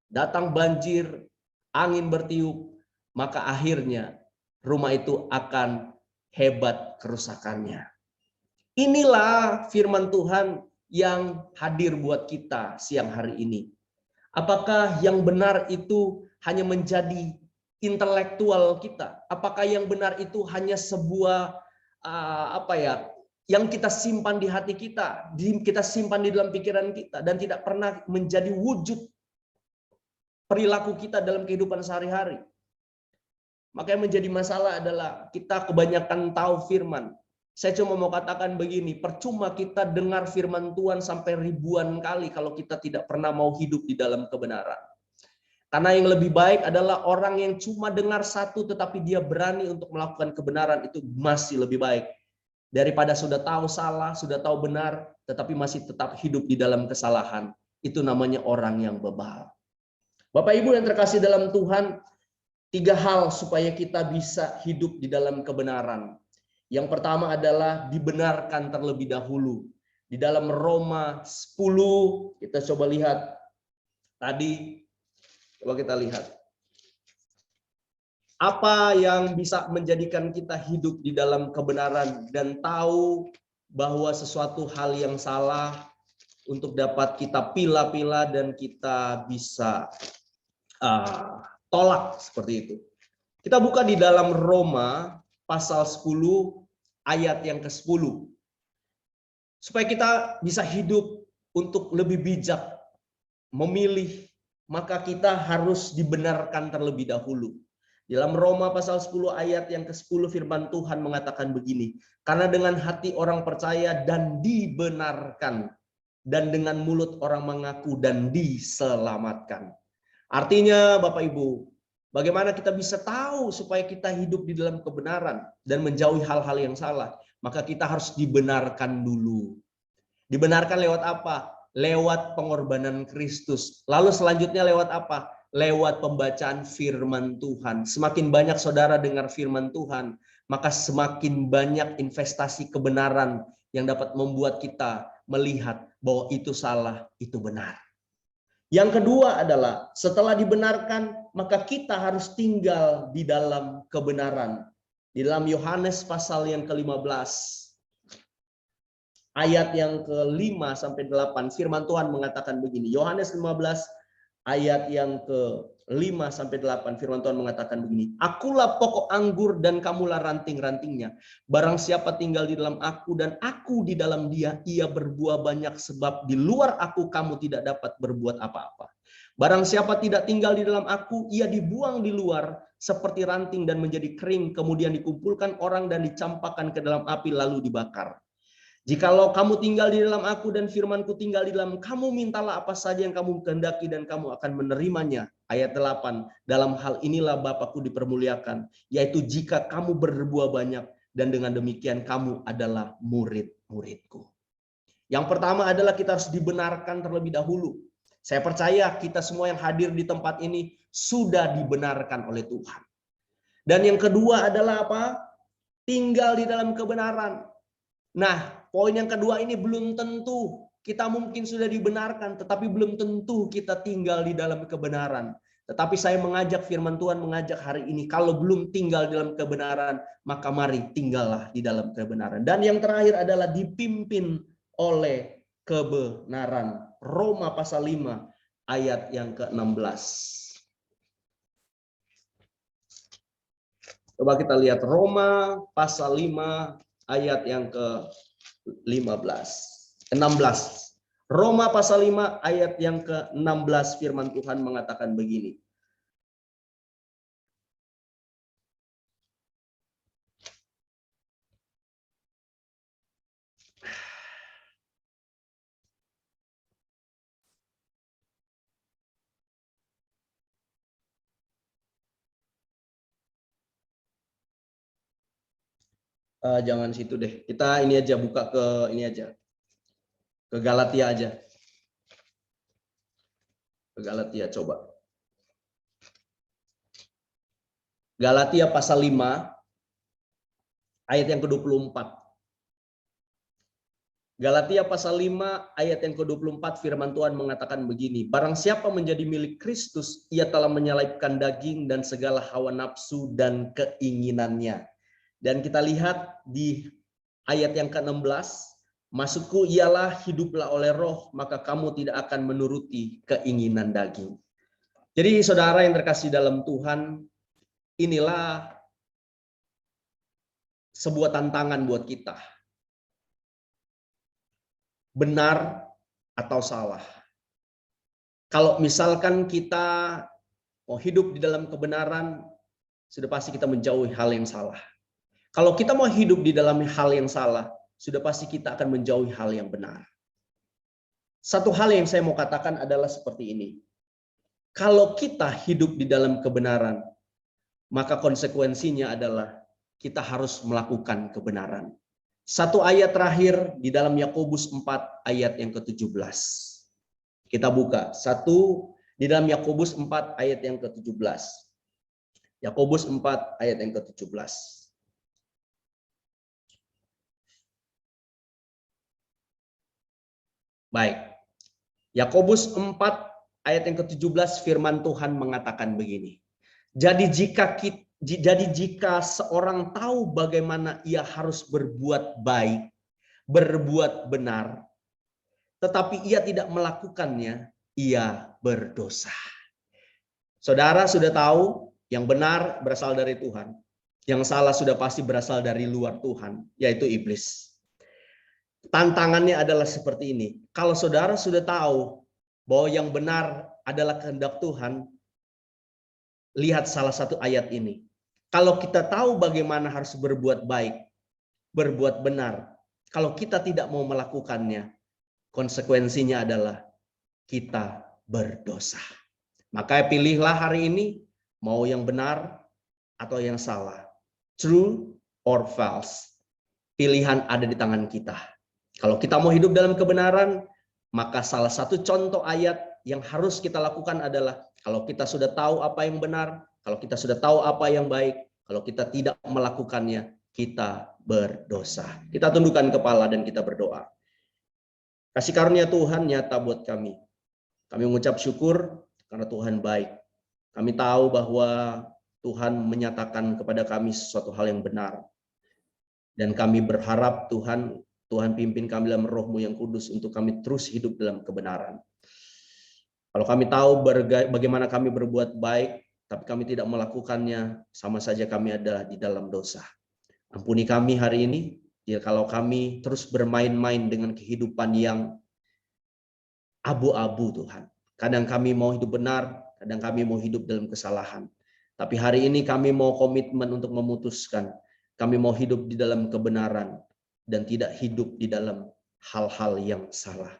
datang banjir, angin bertiup, maka akhirnya rumah itu akan hebat kerusakannya. Inilah firman Tuhan yang hadir buat kita siang hari ini. Apakah yang benar itu hanya menjadi intelektual kita? Apakah yang benar itu hanya sebuah apa ya, yang kita simpan di hati kita, kita simpan di dalam pikiran kita, dan tidak pernah menjadi wujud perilaku kita dalam kehidupan sehari-hari. Maka yang menjadi masalah adalah kita kebanyakan tahu firman. Saya cuma mau katakan begini, percuma kita dengar firman Tuhan sampai ribuan kali kalau kita tidak pernah mau hidup di dalam kebenaran. Karena yang lebih baik adalah orang yang cuma dengar satu tetapi dia berani untuk melakukan kebenaran, itu masih lebih baik. Daripada sudah tahu salah, sudah tahu benar, tetapi masih tetap hidup di dalam kesalahan. Itu namanya orang yang bebal. Bapak Ibu yang terkasih dalam Tuhan, 3 hal supaya kita bisa hidup di dalam kebenaran. Yang pertama adalah dibenarkan terlebih dahulu. Di dalam Roma 10, kita coba lihat. Tadi, coba kita lihat. Apa yang bisa menjadikan kita hidup di dalam kebenaran dan tahu bahwa sesuatu hal yang salah untuk dapat kita pilah-pilah dan kita bisa tolak seperti itu. Kita buka di dalam Roma pasal 10 ayat yang ke-10. Supaya kita bisa hidup untuk lebih bijak memilih, maka kita harus dibenarkan terlebih dahulu. Dalam Roma pasal 10 ayat yang ke-10 firman Tuhan mengatakan begini, karena dengan hati orang percaya dan dibenarkan, dan dengan mulut orang mengaku dan diselamatkan. Artinya Bapak Ibu, bagaimana kita bisa tahu supaya kita hidup di dalam kebenaran dan menjauhi hal-hal yang salah? Maka kita harus dibenarkan dulu. Dibenarkan lewat apa? Lewat pengorbanan Kristus. Lalu selanjutnya lewat apa? Lewat pembacaan firman Tuhan. Semakin banyak saudara dengar firman Tuhan, maka semakin banyak investasi kebenaran yang dapat membuat kita melihat bahwa itu salah, itu benar. Yang kedua adalah setelah dibenarkan, maka kita harus tinggal di dalam kebenaran. Di dalam Yohanes pasal yang ke-15, ayat yang ke-5 sampai 8, firman Tuhan mengatakan begini. Yohanes 15 ayat yang ke-5 sampai 8, firman Tuhan mengatakan begini. Akulah pokok anggur dan kamulah ranting-rantingnya. Barang siapa tinggal di dalam aku dan aku di dalam dia, ia berbuah banyak, sebab di luar aku kamu tidak dapat berbuat apa-apa. Barang siapa tidak tinggal di dalam aku, ia dibuang di luar seperti ranting dan menjadi kering, kemudian dikumpulkan orang dan dicampakkan ke dalam api lalu dibakar. Jikalau kamu tinggal di dalam aku dan firmanku tinggal di dalam kamu, mintalah apa saja yang kamu kehendaki dan kamu akan menerimanya. Ayat 8, dalam hal inilah Bapakku dipermuliakan, yaitu jika kamu berbuah banyak, dan dengan demikian kamu adalah murid-muridku. Yang pertama adalah kita harus dibenarkan terlebih dahulu. Saya percaya kita semua yang hadir di tempat ini sudah dibenarkan oleh Tuhan. Dan yang kedua adalah apa? Tinggal di dalam kebenaran. Nah, poin yang kedua ini belum tentu kita mungkin sudah dibenarkan, tetapi belum tentu kita tinggal di dalam kebenaran. Tetapi saya mengajak firman Tuhan, mengajak hari ini, kalau belum tinggal di dalam kebenaran, maka mari tinggallah di dalam kebenaran. Dan yang terakhir adalah dipimpin oleh kebenaran. Roma pasal 5 ayat yang ke-16. Coba kita lihat Roma pasal 5 ayat yang ke-16. Roma pasal 5 ayat yang ke-16 firman Tuhan mengatakan begini. Jangan situ deh. Kita ini aja buka ke ini aja. Ke Galatia aja. Ke Galatia coba. Galatia pasal 5 ayat yang ke-24. Galatia pasal 5 ayat yang ke-24 firman Tuhan mengatakan begini. Barang siapa menjadi milik Kristus, ia telah menyalibkan daging dan segala hawa nafsu dan keinginannya. Dan kita lihat di ayat yang ke-16, maksudku ialah hiduplah oleh roh, maka kamu tidak akan menuruti keinginan daging. Jadi saudara yang terkasih dalam Tuhan, inilah sebuah tantangan buat kita. Benar atau salah. Kalau misalkan kita mau hidup di dalam kebenaran, sudah pasti kita menjauhi hal yang salah. Kalau kita mau hidup di dalam hal yang salah, sudah pasti kita akan menjauhi hal yang benar. Satu hal yang saya mau katakan adalah seperti ini. Kalau kita hidup di dalam kebenaran, maka konsekuensinya adalah kita harus melakukan kebenaran. Satu ayat terakhir di dalam Yakobus 4 ayat yang ke-17. Kita buka. Satu di dalam Yakobus 4 ayat yang ke-17. Yakobus 4 ayat yang ke-17. Baik. Yakobus 4 ayat yang ke-17 firman Tuhan mengatakan begini. Jadi jika seorang tahu bagaimana ia harus berbuat baik, berbuat benar, tetapi ia tidak melakukannya, ia berdosa. Saudara sudah tahu yang benar berasal dari Tuhan. Yang salah sudah pasti berasal dari luar Tuhan, yaitu iblis. Tantangannya adalah seperti ini. Kalau saudara sudah tahu bahwa yang benar adalah kehendak Tuhan, lihat salah satu ayat ini. Kalau kita tahu bagaimana harus berbuat baik, berbuat benar, kalau kita tidak mau melakukannya, konsekuensinya adalah kita berdosa. Maka pilihlah hari ini mau yang benar atau yang salah. True or false. Pilihan ada di tangan kita. Kalau kita mau hidup dalam kebenaran, maka salah satu contoh ayat yang harus kita lakukan adalah kalau kita sudah tahu apa yang benar, kalau kita sudah tahu apa yang baik, kalau kita tidak melakukannya, kita berdosa. Kita tundukkan kepala dan kita berdoa. Kasih karunia Tuhan nyata buat kami. Kami mengucap syukur karena Tuhan baik. Kami tahu bahwa Tuhan menyatakan kepada kami sesuatu hal yang benar. Dan kami berharap Tuhan pimpin kami dalam roh-Mu yang kudus untuk kami terus hidup dalam kebenaran. Kalau kami tahu bagaimana kami berbuat baik, tapi kami tidak melakukannya, sama saja kami ada di dalam dosa. Ampuni kami hari ini, kalau kami terus bermain-main dengan kehidupan yang abu-abu Tuhan. Kadang kami mau hidup benar, kadang kami mau hidup dalam kesalahan. Tapi hari ini kami mau komitmen untuk memutuskan. Kami mau hidup di dalam kebenaran dan tidak hidup di dalam hal-hal yang salah.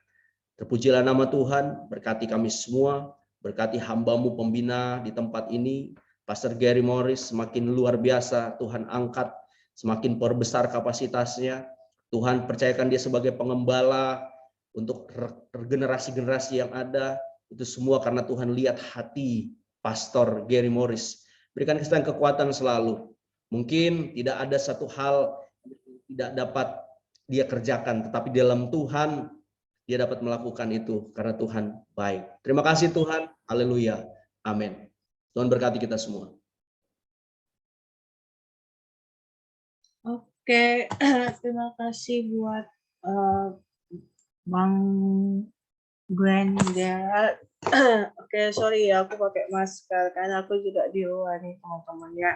Terpujilah nama Tuhan, berkati kami semua, berkati hamba-Mu pembina di tempat ini, Pastor Gary Morris, semakin luar biasa Tuhan angkat, semakin perbesar kapasitasnya. Tuhan percayakan dia sebagai pengembala untuk generasi-generasi yang ada, itu semua karena Tuhan lihat hati Pastor Gary Morris. Berikan kekuatan selalu. Mungkin tidak ada satu hal yang tidak dapat dia kerjakan, tetapi dalam Tuhan dia dapat melakukan itu karena Tuhan baik. Terima kasih Tuhan. Haleluya. Amin. Tuhan berkati kita semua. Oke, terima kasih buat Bang Glenda. Oke, sorry ya aku pakai masker karena aku juga di luar nih teman-teman ya.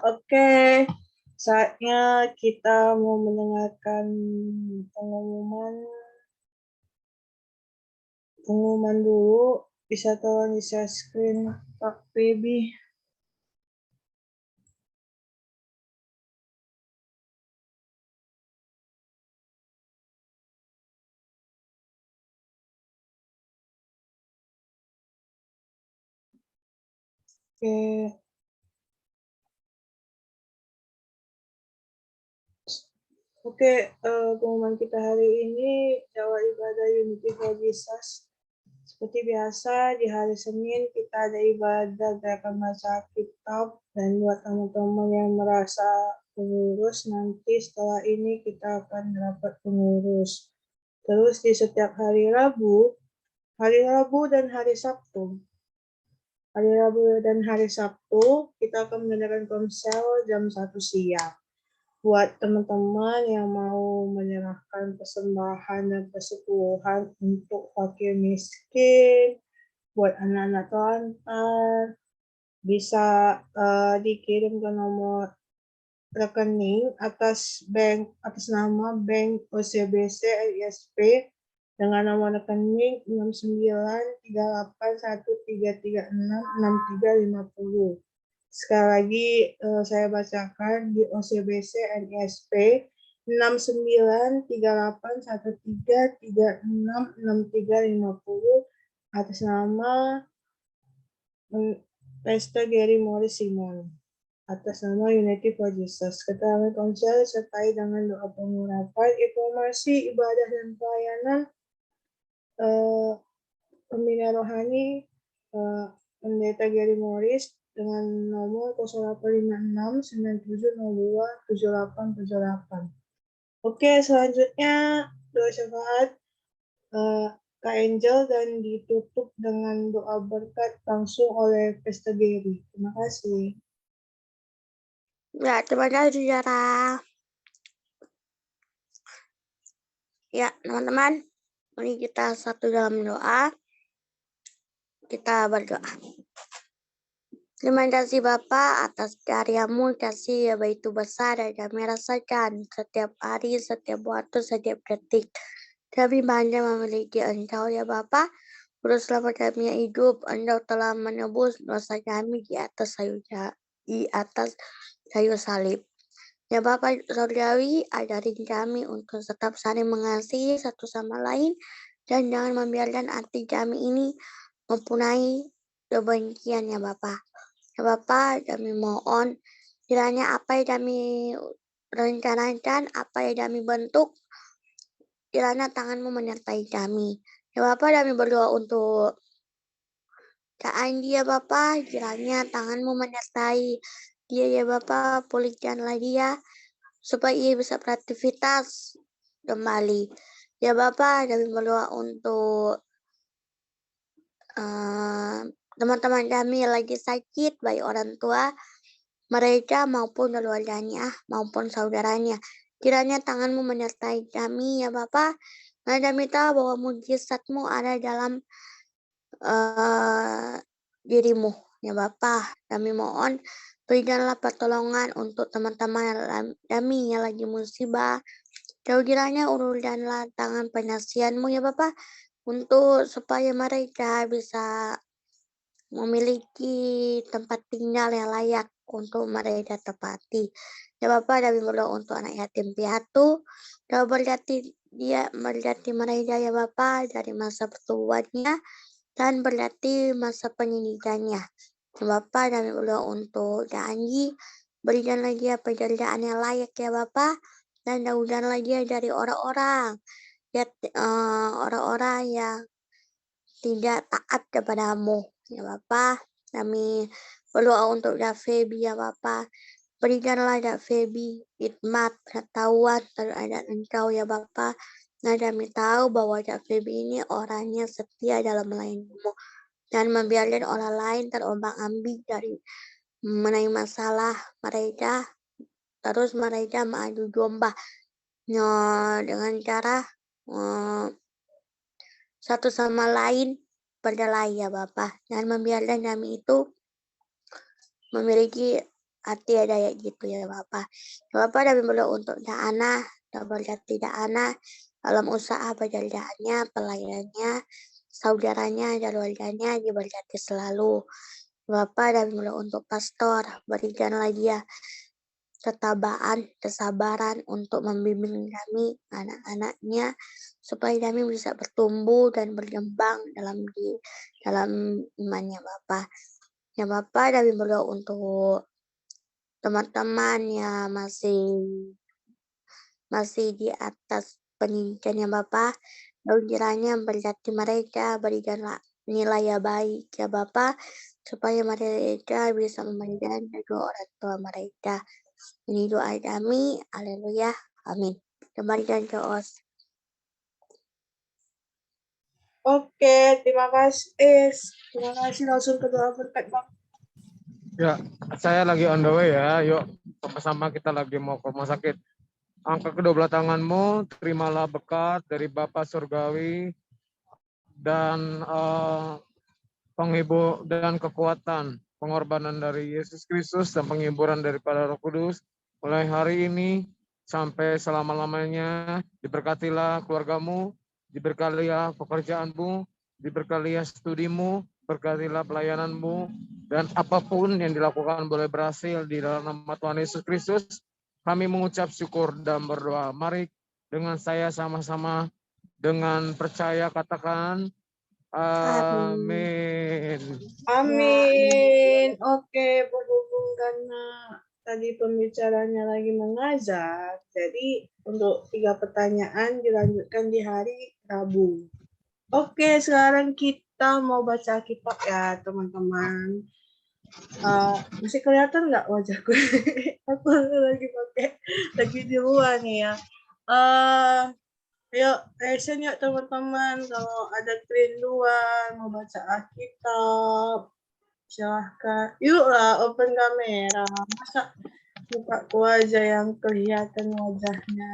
Oke, saatnya kita mau mendengarkan pengumuman dulu. Bisa tolong di share screen Pak Baby. Oke. Oke, pengumuman kita hari ini Jawab Ibadah Unity for Jesus. Seperti biasa di hari Senin kita ada ibadah gerakan baca kitab, dan buat teman-teman yang merasa pengurus nanti setelah ini kita akan dapat pengurus. Terus di setiap hari Rabu dan hari Sabtu. Hari Rabu dan hari Sabtu kita akan mengadakan konsel jam 1 siang. Buat teman-teman yang mau menyerahkan persembahan dan persepuluhan untuk fakir miskin, buat anak-anak telantar, bisa dikirim ke nomor rekening atas nama Bank OCBC RISP dengan nomor rekening 693813366350. Sekali lagi saya bacakan di OCBC RISP 693813366350 atas nama Pastor Gary Morris Simon. Atas nama Unity for Jesus, keterangan konsel sertai dengan doa pengurapan, informasi ibadah dan pelayanan pembina rohani Pendeta Gary Morris dengan nomor 085697027878. Oke, selanjutnya doa syafaat Kak Angel dan ditutup dengan doa berkat langsung oleh Pastor Gary. Terima kasih. Ya, terima kasih saudara. Ya, teman-teman, mari kita satu dalam doa. Kita berdoa. Terima kasih Bapa atas karyamu, kasih ya begitu besar yang kami rasakan setiap hari, setiap waktu, setiap detik. Kami bangga memiliki Engkau ya Bapa. Teruslah kami hidup, Engkau telah menebus dosa kami di atas kayu salib. Ya Bapak Saudari, ajarin kami untuk tetap saling mengasihi satu sama lain dan jangan membiarkan hati kami ini mempunyai kebencian ya Bapak. Ya Bapak, kami mohon kiranya apa yang kami rencanakan, apa yang kami bentuk, kiranya tangan-Mu menyertai kami. Ya Bapak, kami berdoa untuk Kak Andi ya Bapak, kiranya tangan-Mu menyertai dia ya Bapak, pulihkanlah dia supaya ia bisa beraktivitas kembali. Ya Bapak, kami berdoa untuk teman-teman kami yang lagi sakit, baik orang tua mereka maupun keluarganya, maupun saudaranya. Kiranya tangan-Mu menyertai kami ya Bapak, dan kami tahu bahwa mujizat-Mu ada dalam diri-Mu ya Bapak. Kami mohon berikanlah pertolongan untuk teman-teman kami yang lagi musibah. Kau kiranya urutkanlah tangan penasihan-Mu ya Bapak, untuk supaya mereka bisa memiliki tempat tinggal yang layak untuk mereka tepati. Ya Bapak, kami berdoa untuk anak yatim piatu. Kau berkati mereka ya Bapak dari masa pertumbuhannya dan berkati masa pendidikannya. Ya Bapak, kami berdoa untuk janji, berikan lagi pekerjaan yang layak ya Bapak, dan jauhkan lagi dari orang-orang yang tidak taat kepadamu ya Bapak. Kami berdoa untuk Kak Febi ya Bapak. Berikanlah Kak Febi hikmat, pengetahuan terhadap Engkau ya Bapak. Nah, kami tahu bahwa Kak Febi ini orangnya setia dalam melayani-Mu dan membiarkan orang lain terombang-ambing dari mengenai masalah mereka. Terus mereka mengadu domba dengan cara satu sama lain berdalai ya Bapak, dan membiarkan kami itu memiliki hati daya gitu ya Bapak. Ya Bapak, kami berdoa untuk Da'ana, berkati Da'ana dalam usaha pekerjaannya, pelayanannya, saudaranya, keluarganya diberkati selalu. Bapak, kami berdoa untuk pastor, berikanlah dia ketabaan, kesabaran untuk membimbing kami, anak-anaknya, supaya kami bisa bertumbuh dan berkembang dalam imannya Bapak. Ya Bapak, kami berdoa untuk teman-teman yang masih di atas pendidikannya Bapak. Lalu kiranya berkati mereka, berikanlah nilai yang baik ya Bapak, supaya mereka bisa memberikan kedua orang tua mereka. Ini doa kami, haleluya, amin. Kembalikan ke Os. Oke, terima kasih. Terima kasih langsung ke doa berkat Bang. Ya, saya lagi on the way ya. Yuk, sama-sama kita lagi mau ke rumah sakit. Angkat kedua belah tanganmu, terimalah berkat dari Bapa Surgawi dan penghibur dan kekuatan pengorbanan dari Yesus Kristus dan penghiburan daripada Roh Kudus mulai hari ini sampai selama-lamanya. Diberkatilah keluargamu, diberkatilah pekerjaanmu, diberkatilah studimu, berkatilah pelayananmu, dan apapun yang dilakukan boleh berhasil di dalam nama Tuhan Yesus Kristus. Kami mengucap syukur dan berdoa. Mari dengan saya sama-sama dengan percaya katakan amin. Amin. Oke, berhubung karena tadi pembicaranya lagi mengajar, jadi untuk 3 pertanyaan dilanjutkan di hari Rabu. Oke, sekarang kita mau baca kitab ya, teman-teman. Masih kelihatan nggak wajahku? Aku lagi di luar nih ya. Yuk, lesson yuk teman-teman. Kalau ada kerinduan mau baca Alkitab, silahkan. Yuk lah, open kamera. Masa mukaku aja yang kelihatan wajahnya.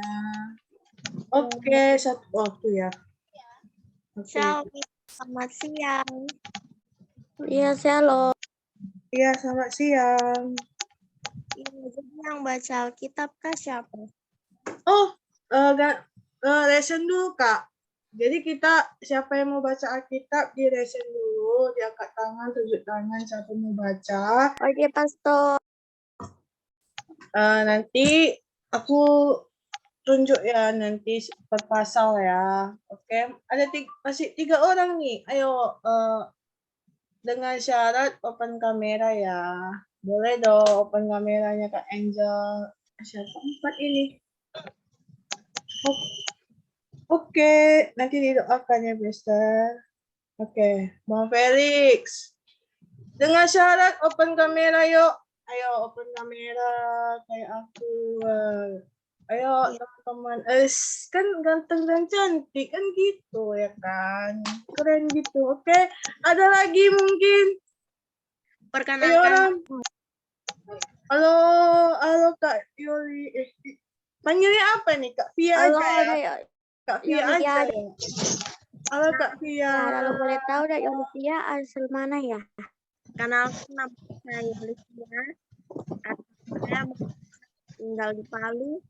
Oke, satu waktu ya. Oke. Shalom, selamat siang. Iya, shalom. Iya, selamat siang. Iya, jadi yang baca Alkitab kah siapa? Oh, lesson dulu, Kak. Jadi kita, siapa yang mau baca Alkitab, di lesson dulu, diangkat tangan, tunjuk tangan, siapa mau baca. Oke, Pastor. Nanti aku tunjuk ya, nanti per pasal ya. Oke, ada masih 3 orang nih. Ayo, dengan syarat open kamera ya. Boleh dong open kameranya Kak Angel. Siapa 4 ini? Oke, nanti didoakan ya, Bester. Oke, Bang Felix. Dengan syarat open kamera yuk. Ayo open kamera kayak aku. Ayo teman-teman. Kan ganteng dan cantik kan gitu ya kan. Keren gitu. Oke, ada lagi mungkin. Perkenalkan. Halo Kak Yuli. Panggilnya apa nih Kak Via Halo, aja ya? Kak Via aja ya. Halo Kak Via. Ya, kalau boleh tahu Kak Yolivia asal mana ya? Kenalkan nama saya Yolivia. Saya tinggal di Palu.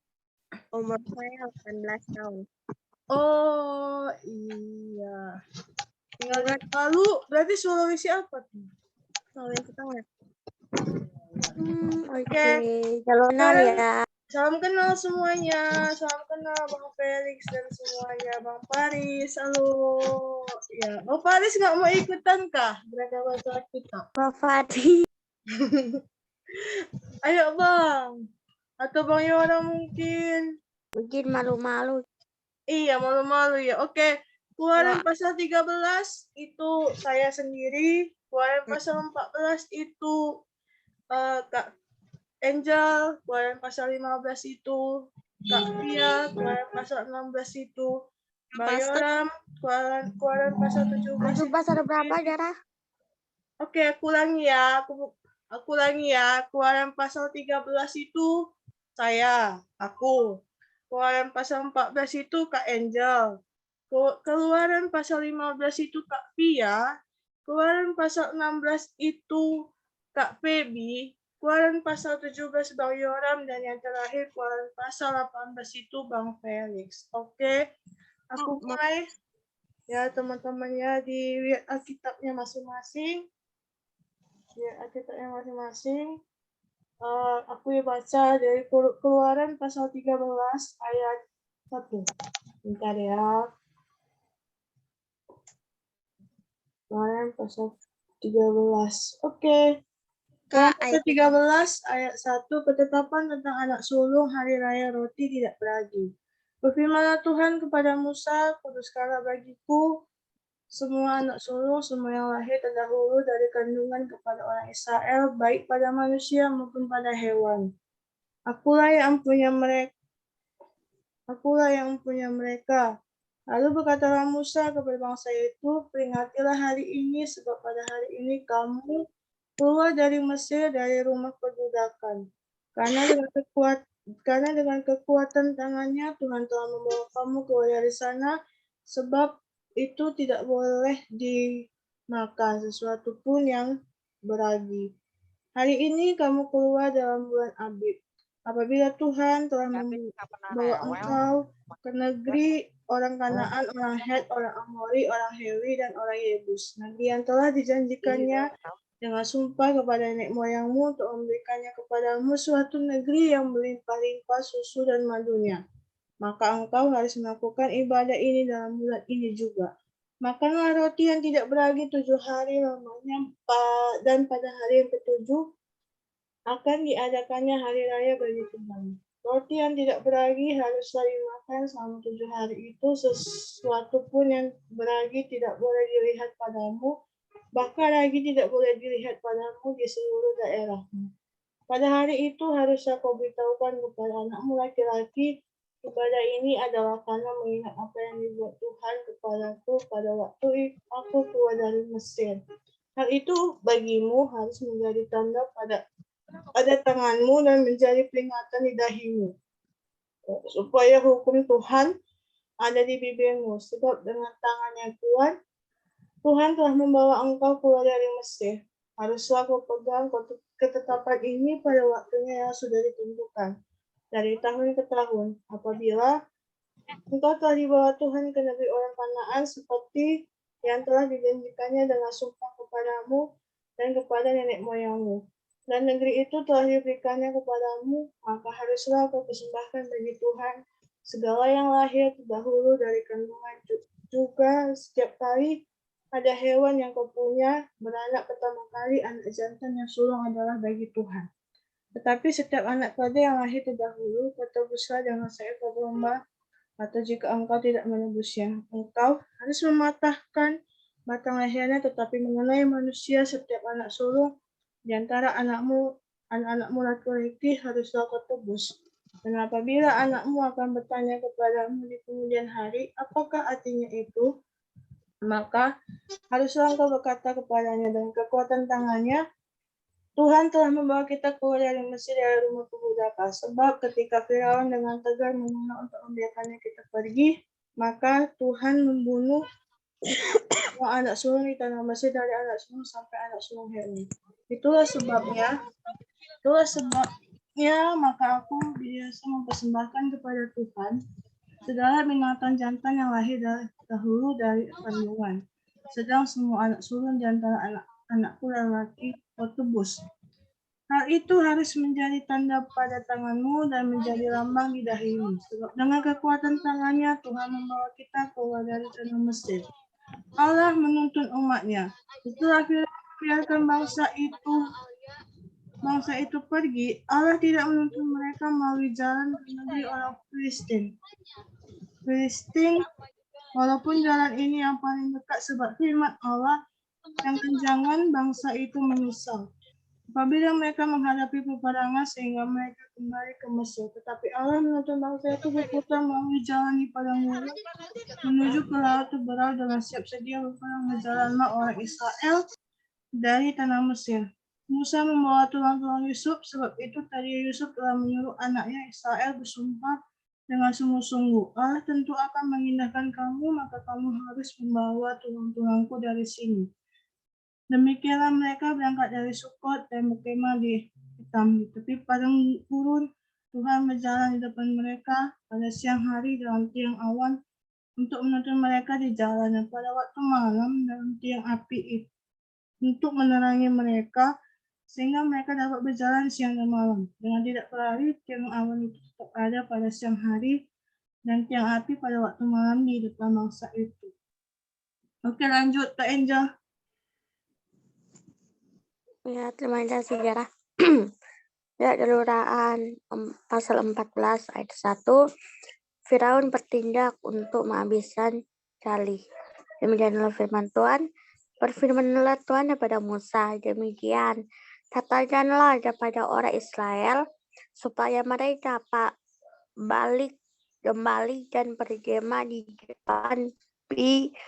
Umur saya 18 tahun. Oh iya. Tinggal di Palu, berarti Sulawesi apa tuh? Sulawesi Tengah. Oke. Salam kenal ya. Salam kenal semuanya. Salam kenal Bang Felix dan semuanya. Bang Paris, halo. Ya, Bang Paris nggak mau ikutan kah? Mereka baca kita. Pak Fadi. Ayo Bang. Atau Bang Yora mungkin. Mungkin malu-malu. Iya, malu-malu ya. Oke. Keluaran pasal 13 itu saya sendiri. Keluaran pasal 14 itu Kak Angel. Keluaran pasal 15 itu Kak Pia. Keluaran pasal 16 itu Mbak Yoram. Keluaran pasal 17 Masuk pasal berapa, Dara? Oke, aku ulangi ya. Aku ulangi ya. Keluaran pasal 13 itu saya, aku. Keluaran pasal 14 itu Kak Angel. Keluaran pasal 15 itu Kak Pia. Keluaran pasal 16 itu Kak Feby. Keluaran pasal 17 Bang Yoram. Dan yang terakhir keluaran pasal 18 itu Bang Felix. Oke, aku mulai. Ya, teman-temannya dilihat Alkitabnya masing-masing. Ya, Alkitabnya masing-masing. Aku baca dari Keluaran pasal 13 ayat 1. Bentar ya. Keluaran pasal 13. Oke. Keluaran pasal 13 ayat 1, ketetapan tentang anak sulung hari raya roti tidak beragi. Berfirmanlah Tuhan kepada Musa, kuduskanlah bagiku semua anak sulung, semua yang lahir terdahulu dari kandungan kepada orang Israel, baik pada manusia maupun pada hewan. Akulah yang punya mereka. Lalu berkatalah Musa kepada bangsa itu, peringatilah hari ini, sebab pada hari ini kamu keluar dari Mesir, dari rumah perbudakan. Karena dengan kekuatan tangannya, Tuhan telah membawa kamu keluar dari sana, sebab itu tidak boleh dimakan sesuatu pun yang beragi. Hari ini kamu keluar dalam bulan Abib. Apabila Tuhan telah membawa engkau ke negeri orang Kanaan, orang Het, orang Amori, orang Hewi, dan orang Yebus, negeri yang telah dijanjikannya dengan sumpah kepada nenek moyangmu untuk memberikannya kepadamu, suatu negeri yang melimpah-limpah susu dan madunya. Maka engkau harus melakukan ibadah ini dalam bulan ini juga. Makanlah roti yang tidak beragi 7 hari lamanya, dan pada hari yang ketujuh akan diadakannya hari raya bagi Tuhan. Roti yang tidak beragi haruslah dimakan selama 7 hari itu. Sesuatu pun yang beragi tidak boleh dilihat padamu, bahkan ragi tidak boleh dilihat padamu di seluruh daerahmu. Pada hari itu haruslah kau beritahukan kepada anakmu laki-laki, ibadah ini adalah karena mengingat apa yang dibuat Tuhan kepadaku pada waktu aku keluar dari Mesir. Hal itu bagimu harus menjadi tanda pada tanganmu dan menjadi peringatan di dahimu, supaya hukum Tuhan ada di bibirmu, sebab dengan tangannya Tuhan telah membawa engkau keluar dari Mesir. Haruslah kau pegang ketetapan ini pada waktunya yang sudah ditentukan, dari tahun ke tahun, apabila engkau telah dibawa Tuhan ke negeri orang Kanaan seperti yang telah dijanjikannya dengan sumpah kepadamu dan kepada nenek moyangmu. Dan negeri itu telah diberikannya kepadamu, maka haruslah kau persembahkan bagi Tuhan segala yang lahir terdahulu dari kandungan, juga setiap kali ada hewan yang kau punya beranak pertama kali, anak jantan yang sulung adalah bagi Tuhan. Tetapi setiap anak keledai yang lahir terdahulu, kau tebuslah dengan seekor domba, atau jika engkau tidak menebusnya, engkau harus mematahkan batang lehernya. Tetapi mengenai manusia, setiap anak sulung di antara anak-anakmu laki-laki haruslah kau tebus. Dan apabila anakmu akan bertanya kepadamu di kemudian hari, apakah artinya itu? Maka haruslah engkau berkata kepadanya dengan kekuatan tangannya, Tuhan telah membawa kita keluar dari Mesir, dari rumah perbudakan. Sebab ketika Firaun dengan tegar menolak untuk membiarkannya kita pergi, maka Tuhan membunuh semua anak sulung di tanah Mesir, dari anak sulung sampai anak sulung Hewi. Itulah sebabnya maka aku biasa mempersembahkan kepada Tuhan segala binatang jantan yang lahir dahulu dari kandungan. Sedang semua anak sulung di antara anak-anakku laki kau tebus. Hal itu harus menjadi tanda pada tanganmu dan menjadi lambang di dahimu. Sebab dengan kekuatan tangannya Tuhan membawa kita keluar dari tanah Mesir. Allah menuntun umatnya. Setelah biarkan bangsa itu pergi, Allah tidak menuntun mereka melalui jalan ke negeri orang Filistin, walaupun jalan ini yang paling dekat, sebab firman Allah yang jangan bangsa itu menyesal apabila mereka menghadapi peperangan sehingga mereka kembali ke Mesir. Tetapi Allah menuntun bangsa itu berputar melalui jalan di padang gurun menuju ke laut Teberau dengan siap sedia berperang berjalanlah orang Israel dari tanah Mesir. Musa membawa tulang-tulang Yusuf, sebab itu tadi Yusuf telah menyuruh anaknya Israel bersumpah dengan sungguh-sungguh, Allah tentu akan mengindahkan kamu, maka kamu harus membawa tulang-tulangku dari sini. Demikianlah mereka berangkat dari Sukot dan berkemah di Etam, di tepi padang gurun. Tuhan berjalan di depan mereka pada siang hari dalam tiang awan untuk menuntun mereka di jalan, dan pada waktu malam dalam tiang api itu untuk menerangi mereka, sehingga mereka dapat berjalan siang dan malam. Dengan tidak berlari, tiang awan itu tetap ada pada siang hari, dan tiang api pada waktu malam di depan bangsa itu. Oke, lanjut Kak Angel. Ya, terima kasih sejarah. Ya, Kelurahan pasal 14 ayat 1. Firaun bertindak untuk menghabiskan Salih. Demikianlah firman Tuhan. Berfirmanlah Tuhan kepada Musa, demikian katakanlah kepada orang Israel supaya mereka balik kembali dan bergema di depan Pi-hahirot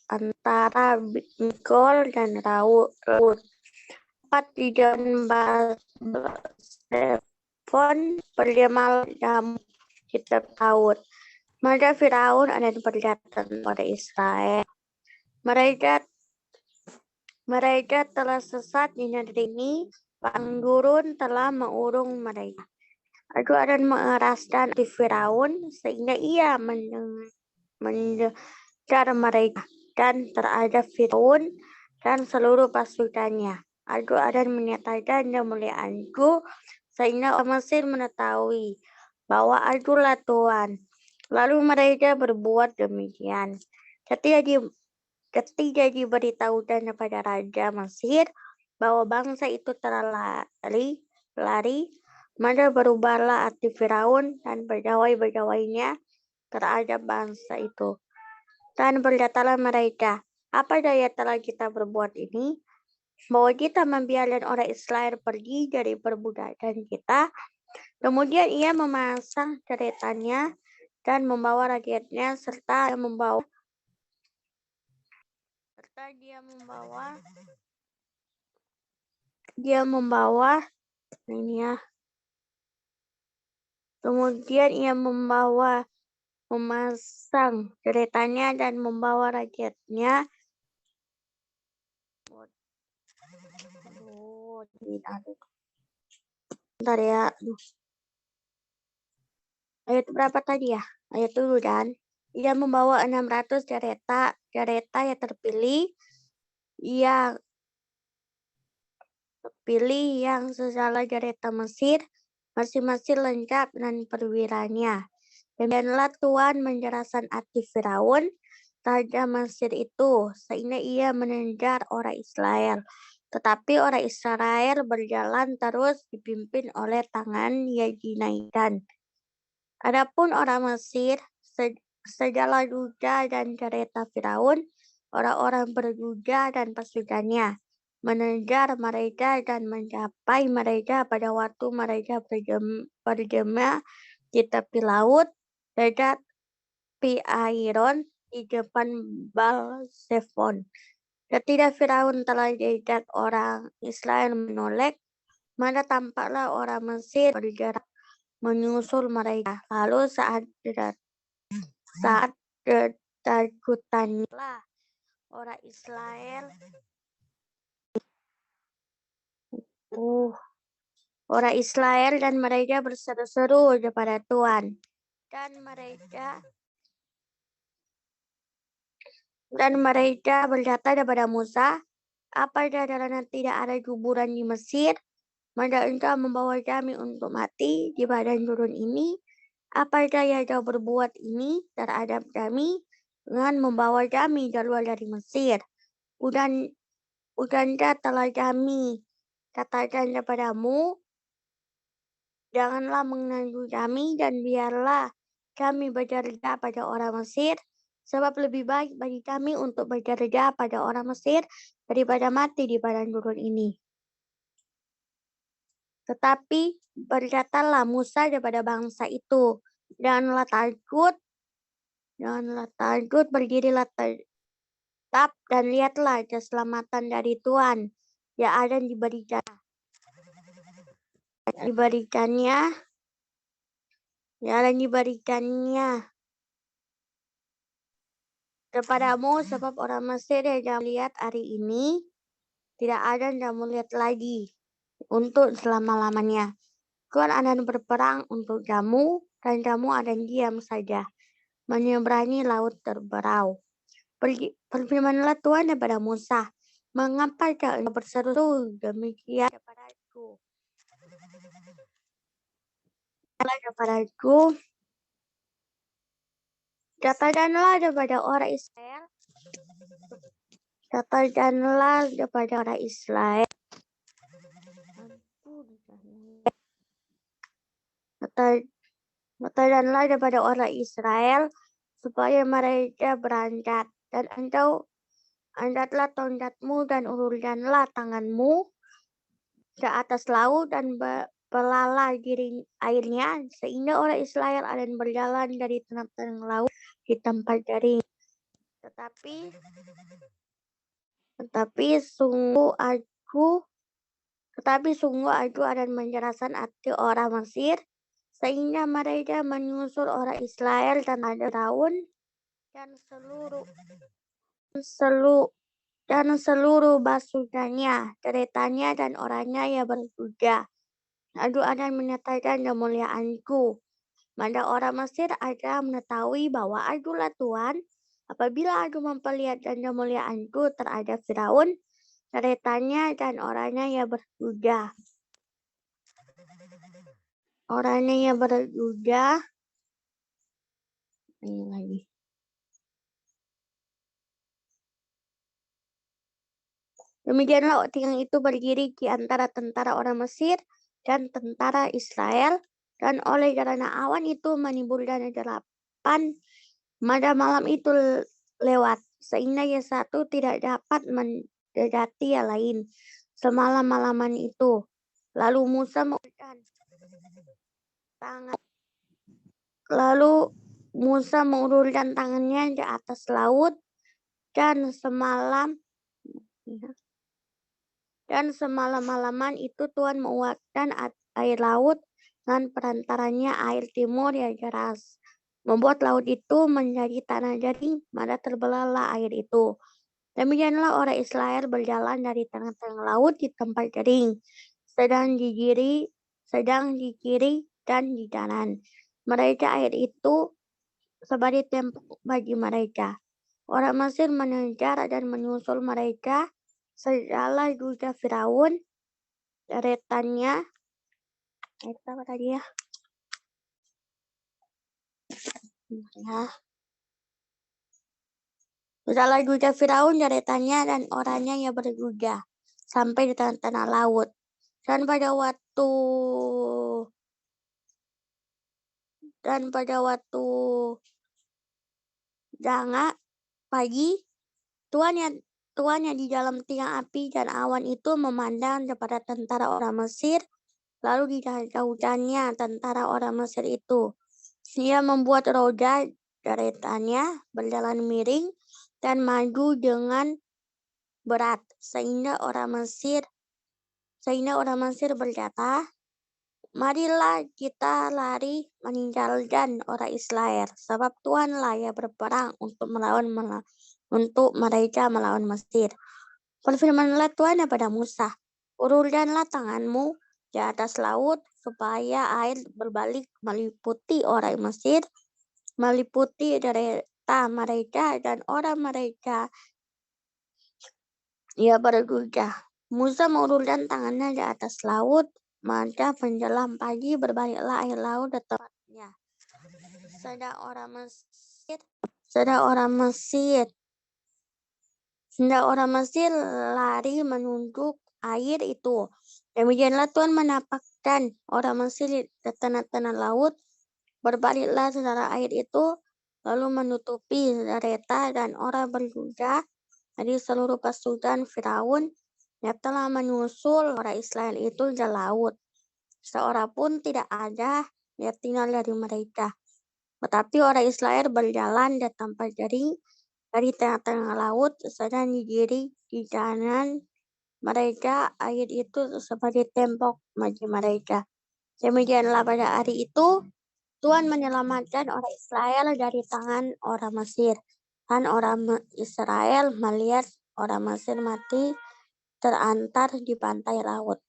antara Migdol dan Laut. Tepat di depan Baalsefon bergema dalam di laut. Maka Firaun ada berkata pada Israel, mereka telah sesat di negeri ini, padang gurun telah mengurung mereka. Aku akan mengeraskan hati Firaun sehingga ia mengejar mereka dan terhadap Firaun dan seluruh pasukannya. Aku akan menyatakan kemuliaanku sehingga orang Mesir mengetahui bahwa akulah Tuhan. Lalu mereka berbuat demikian. Ketika diberitahukan kepada Raja Mesir bahwa bangsa itu telah lari, maka berubahlah hati Firaun dan pegawai-pegawainya terhadap bangsa itu. Dan berkatalah mereka, apa daya telah kita berbuat ini? Bahwa kita membiarkan orang Israel pergi dari perbudakan kita. Kemudian ia memasang keretanya dan membawa rakyatnya serta dia membawa ini ya. Kemudian ia memasang keretanya dan membawa rakyatnya. Bentar ya. Ayat berapa tadi ya? Ayat 7 kan? Ia membawa 600 kereta yang terpilih yang segala kereta Mesir, masing-masing lengkap dan perwiranya. Demikianlah Tuhan menyerahkan hati Firaun, raja Mesir itu, sehingga ia mengejar orang Israel. Tetapi orang Israel berjalan terus dipimpin oleh tangan yang dinaikkan. Adapun orang Mesir, segala kuda dan kereta Firaun, orang-orang berkuda dan pasukannya, mengejar mereka dan mencapai mereka pada waktu mereka bergema di tepi laut, dekat Pi-Hairon di depan Baal-Zephon. Ketika Firaun telah diajak orang Israel menoleh, maka tampaklah orang Mesir bergerak menyusul mereka. Lalu saat ketakutannya orang Israel dan mereka berseru-seru kepada Tuhan. Dan mereka berkata kepada Musa, apakah karena tidak ada kuburan di Mesir, maka engkau membawa kami untuk mati di padang gurun ini? Apakah yang kau berbuat ini terhadap kami dengan membawa kami keluar dari Mesir? Bukankah telah kami katakan kepadamu, janganlah mengganggu kami dan biarlah kami bekerja pada orang Mesir, sebab lebih baik bagi kami untuk bekerja pada orang Mesir daripada mati di padang gurun ini. Tetapi berkatalah Musa kepada bangsa itu, janganlah takut, berdirilah tetap dan lihatlah keselamatan dari Tuhan yang akan diberikannya kepadamu, sebab orang Mesir yang kamu lihat hari ini tidak akan kamu lihat lagi untuk selama-lamanya. Tuhan akan berperang untuk kamu dan kamu akan diam saja menyeberangi laut terberau. Berfirmanlah Tuhan kepada Musa, mengapa kau berseru demikian kepadaku? Katakanlah kepada orang Israel, Katakanlah kepada orang Israel supaya mereka berangkat, dan engkau angkatlah tongkatmu dan ulurkanlah tanganmu ke atas laut dan belalah airnya, sehingga orang Israel akan berjalan dari tengah-tengah laut di tempat kering. Tetapi sungguh aku akan menyerahkan hati orang Mesir, sehingga mereka menyusul orang Israel dan ada Firaun dan seluruh dan seluruh basudannya, deretannya dan orangnya yang berkuda. Lalu Anda menyatakan kemuliaanku. Pada orang Mesir ada mengetahui bahwa akulah Tuhan. Apabila aku memperlihatkan kemuliaanku terhadap Firaun, deretannya dan orangnya yang berkuda. Orangnya yang berkuda. Ini lagi. Demikianlah tiang itu berdiri di antara tentara orang Mesir dan tentara Israel, dan oleh karena awan itu menimbulkan kegelapan, pada malam itu lewat, sehingga yang satu tidak dapat mendekati yang lain semalam-malaman itu. Lalu Musa mengulurkan tangan. Lalu Musa mengulurkan tangannya ke atas laut, dan semalam-malaman itu Tuhan menguatkan air laut dan perantaranya air timur yang deras, membuat laut itu menjadi tanah kering, maka terbelahlah air itu. Demikianlah orang Israel berjalan dari tengah-tengah laut di tempat kering, sedang di kiri dan di kanan. Mereka air itu sebagai tembok bagi mereka. Orang Mesir mengejar dan menyusul mereka, segala juga Firaun, deretannya, apa tadi ya? Segala juga Firaun, deretannya dan orangnya yang berkuda sampai di tanah laut. Dan pada waktu pagi, Tuhan yang di dalam tiang api dan awan itu memandang kepada tentara orang Mesir, lalu dikautannya tentara orang Mesir itu. Dia membuat roda deretannya berjalan miring dan maju dengan berat, sehingga orang Mesir berkata, marilah kita lari meninggalkan orang Israel, sebab Tuhanlah yang berperang untuk mereka melawan Mesir. Berfirmanlah Tuhan kepada Musa, ulurkanlah tanganmu di atas laut, supaya air berbalik meliputi orang Mesir, meliputi dereta mereka dan orang mereka ia berkuda. Musa mengulurkan tangannya di atas laut, maka menjelang pagi berbaliklah air laut ke tempatnya. Sedang orang Mesir lari menunduk air itu. Demikianlah Tuhan menampakkan orang Mesir di tengah-tengah laut, berbaliklah saudara air itu, lalu menutupi dereta dan orang berkuda dari seluruh pasukan Firaun yang telah menyusul orang Israel itu ke laut. Seorang pun tidak ada yang tinggal dari mereka. Tetapi orang Israel berjalan di tempat kering dari tengah-tengah laut, sedang di kiri di kanan mereka air itu sebagai tembok bagi mereka. Demikianlah pada hari itu Tuhan menyelamatkan orang Israel dari tangan orang Mesir, dan orang Israel melihat orang Mesir mati terantar di pantai laut.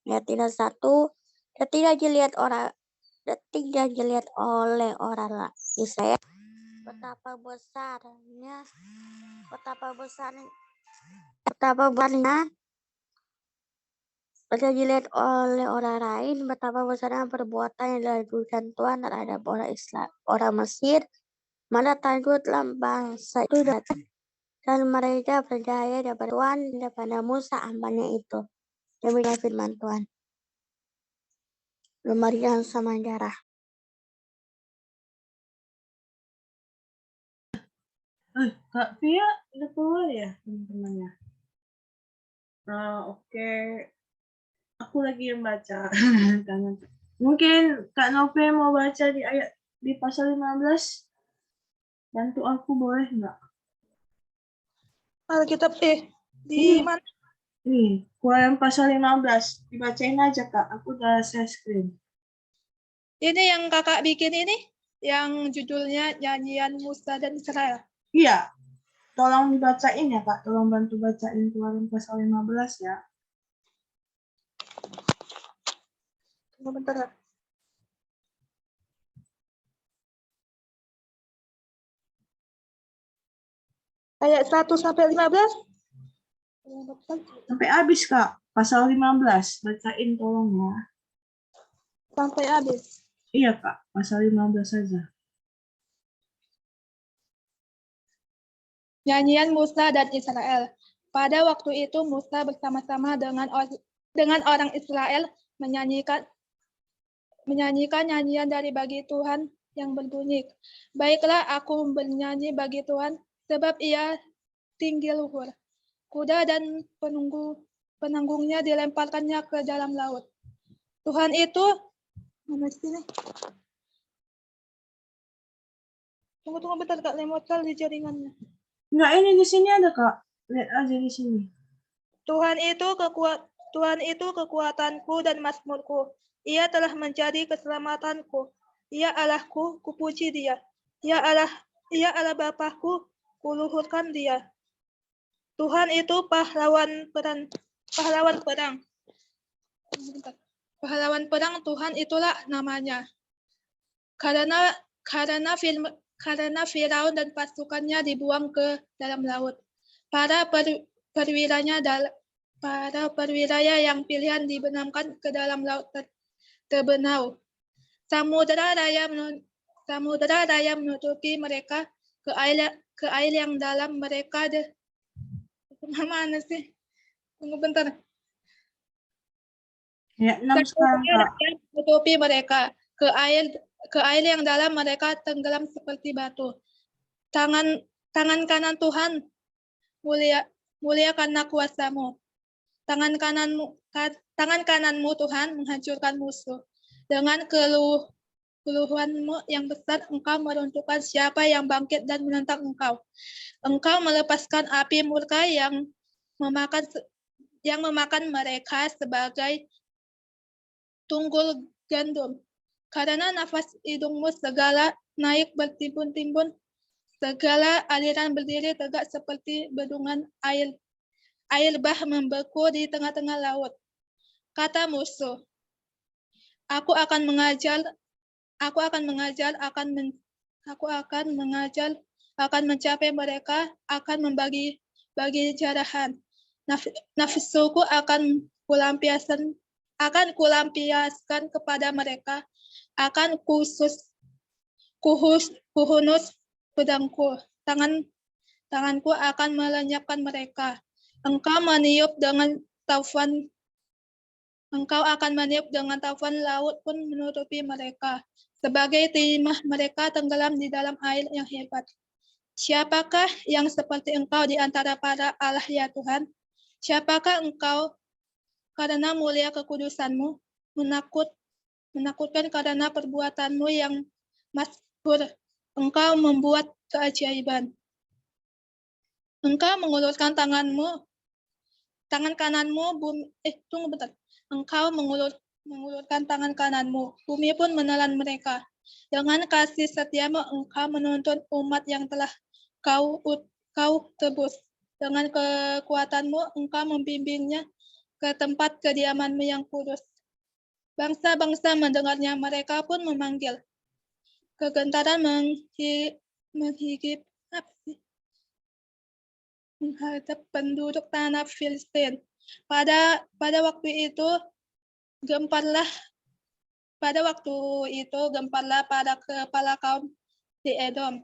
Ayat 1, ketika dilihat oleh orang Israel betapa besarnya ketika dilihat oleh orang lain betapa besarnya perbuatan yang dilakukan Tuhan terhadap orang Mesir, maka takutlah bangsa itu datang, dan mereka percaya kepada Tuhan daripada Musa hambanya itu. Demikian firman Tuhan. Lemari yang sama darah. Kak Pia udah keluar ya teman-temannya? Oke. Aku lagi yang baca. Mungkin Kak Nove mau baca di pasal 15. Bantu aku boleh nggak? Alkitab di mana? Nih, Quran pasal 15. Dibacain aja Kak. Aku udah share screen. Ini yang kakak bikin ini, yang judulnya Nyanyian Musa dan Israel. Iya. tolong dibacain ya Kak, tolong bantu bacain Keluaran pasal 15 ya. Tunggu bentar. Ya. Ayat 1 sampai 15. Sampai habis Kak, pasal 15, bacain tolong ya. Sampai habis. Iya Kak, pasal 15 saja. Nyanyian Musa dan Israel. Pada waktu itu Musa bersama-sama dengan orang Israel menyanyikan nyanyian dari bagi Tuhan yang berbunyi, baiklah aku bernyanyi bagi Tuhan, sebab ia tinggi luhur. Kuda dan penanggungnya dilemparkannya ke dalam laut. Tuhan itu, mana sini? Tunggu bentar Kak, lemot kali jaringannya. Enggak, ini di sini ada Kak. Lihat aja di sini. Tuhan itu kekuatanku dan mazmurku. Ia telah menjadi keselamatanku. Ia Allahku, kupuji Dia. Ia Allah Bapakku, kuluhurkan Dia. Tuhan itu pahlawan perang. Pahlawan perang Tuhan itulah namanya. Karena Firaun dan pasukannya dibuang ke dalam laut. Para perwiranya yang pilihan dibenamkan ke dalam laut terbenau. Samudera raya menutupi mereka, ke air yang dalam mereka mana sih? Tunggu bentar. Ya, 6 sekarang Kak. Menutupi mereka, ke air yang dalam mereka tenggelam seperti batu. Tangan kanan Tuhan mulia karena kuasa-Mu. Tangan kananmu Tuhan menghancurkan musuh. Dengan keluhuan-Mu yang besar, Engkau meruntuhkan siapa yang bangkit dan menentang Engkau. Engkau melepaskan api murka yang memakan mereka sebagai tunggul gandum. Karena nafas hidungmu segala naik bertimbun-timbun, segala aliran berdiri tegak seperti bendungan air. Air bah membeku di tengah-tengah laut. Kata musuh, aku akan mencapai mereka, akan membagi jarahan. Nafsuku akan kulampiaskan kepada mereka, akan kuhunus pedangku. Tanganku akan melenyapkan mereka. Engkau akan meniup dengan taufan laut pun menutupi mereka. Sebagai timah mereka tenggelam di dalam air yang hebat. Siapakah yang seperti Engkau di antara para Allah ya Tuhan? Siapakah Engkau karena mulia kekudusan-Mu, menakutkan karena perbuatan-Mu yang masyhur. Engkau membuat keajaiban. Engkau mengulurkan tangan kananmu, bumi. Tunggu bentar. Engkau mengulurkan tangan kananmu, bumi pun menelan mereka. Dengan kasih setiamu, Engkau menuntun umat yang telah kau tebus. Dengan kekuatanmu, Engkau membimbingnya ke tempat kediaman-Mu yang kudus. Bangsa-bangsa mendengarnya, mereka pun memanggil. Kegentaran menghadap penduduk tanah Filistin. Pada waktu itu gemparlah pada kepala kaum di Edom.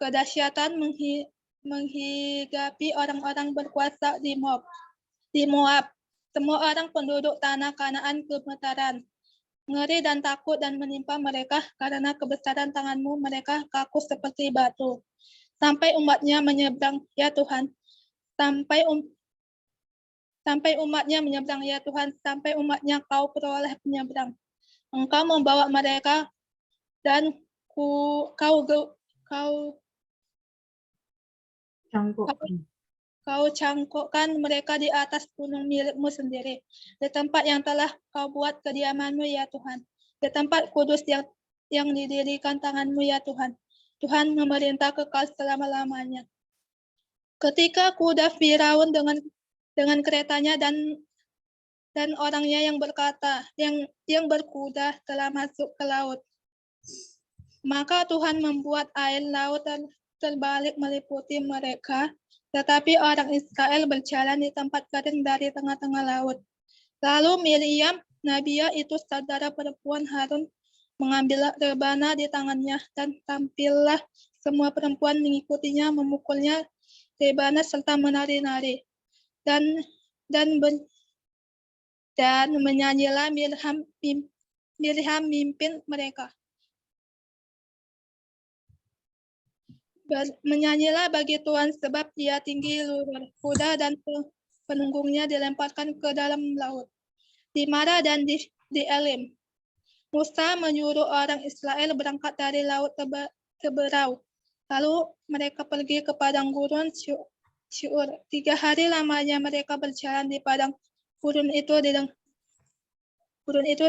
Kedahsyatan menghigapi orang-orang berkuasa di Moab. Semua orang penduduk tanah Kanaan gemetaran. Ngeri dan takut dan menimpa mereka karena kebesaran tangan-Mu, mereka kaku seperti batu. Sampai umatnya menyeberang, ya Tuhan. Sampai umatnya menyeberang, ya Tuhan. Sampai umatnya Kau peroleh menyeberang. Engkau membawa mereka dan Kau cangkokkan mereka di atas gunung milik-Mu sendiri, di tempat yang telah Kau buat kediaman-Mu, ya Tuhan, di tempat kudus yang didirikan tangan-Mu, ya Tuhan. Tuhan memerintah kekal selama-lamanya. Ketika kuda Firaun dengan keretanya dan orangnya yang berkata, yang berkuda telah masuk ke laut. Maka Tuhan membuat air laut terbalik meliputi mereka, tetapi orang Israel berjalan di tempat kering dari tengah-tengah laut. Lalu Miriam, Nabiya itu saudara perempuan Harun, mengambil rebana di tangannya, dan tampillah semua perempuan mengikutinya, memukulnya rebana serta menari-nari. Dan menyanyilah Miriam mimpin mereka. Menyanyilah bagi Tuhan sebab dia tinggi luhur. Kuda dan penunggungnya dilemparkan ke dalam laut. Di Mara dan di Elim, Musa menyuruh orang Israel berangkat dari laut Teberau. Lalu mereka pergi ke padang gurun Syur. 3 hari lamanya mereka berjalan di padang gurun itu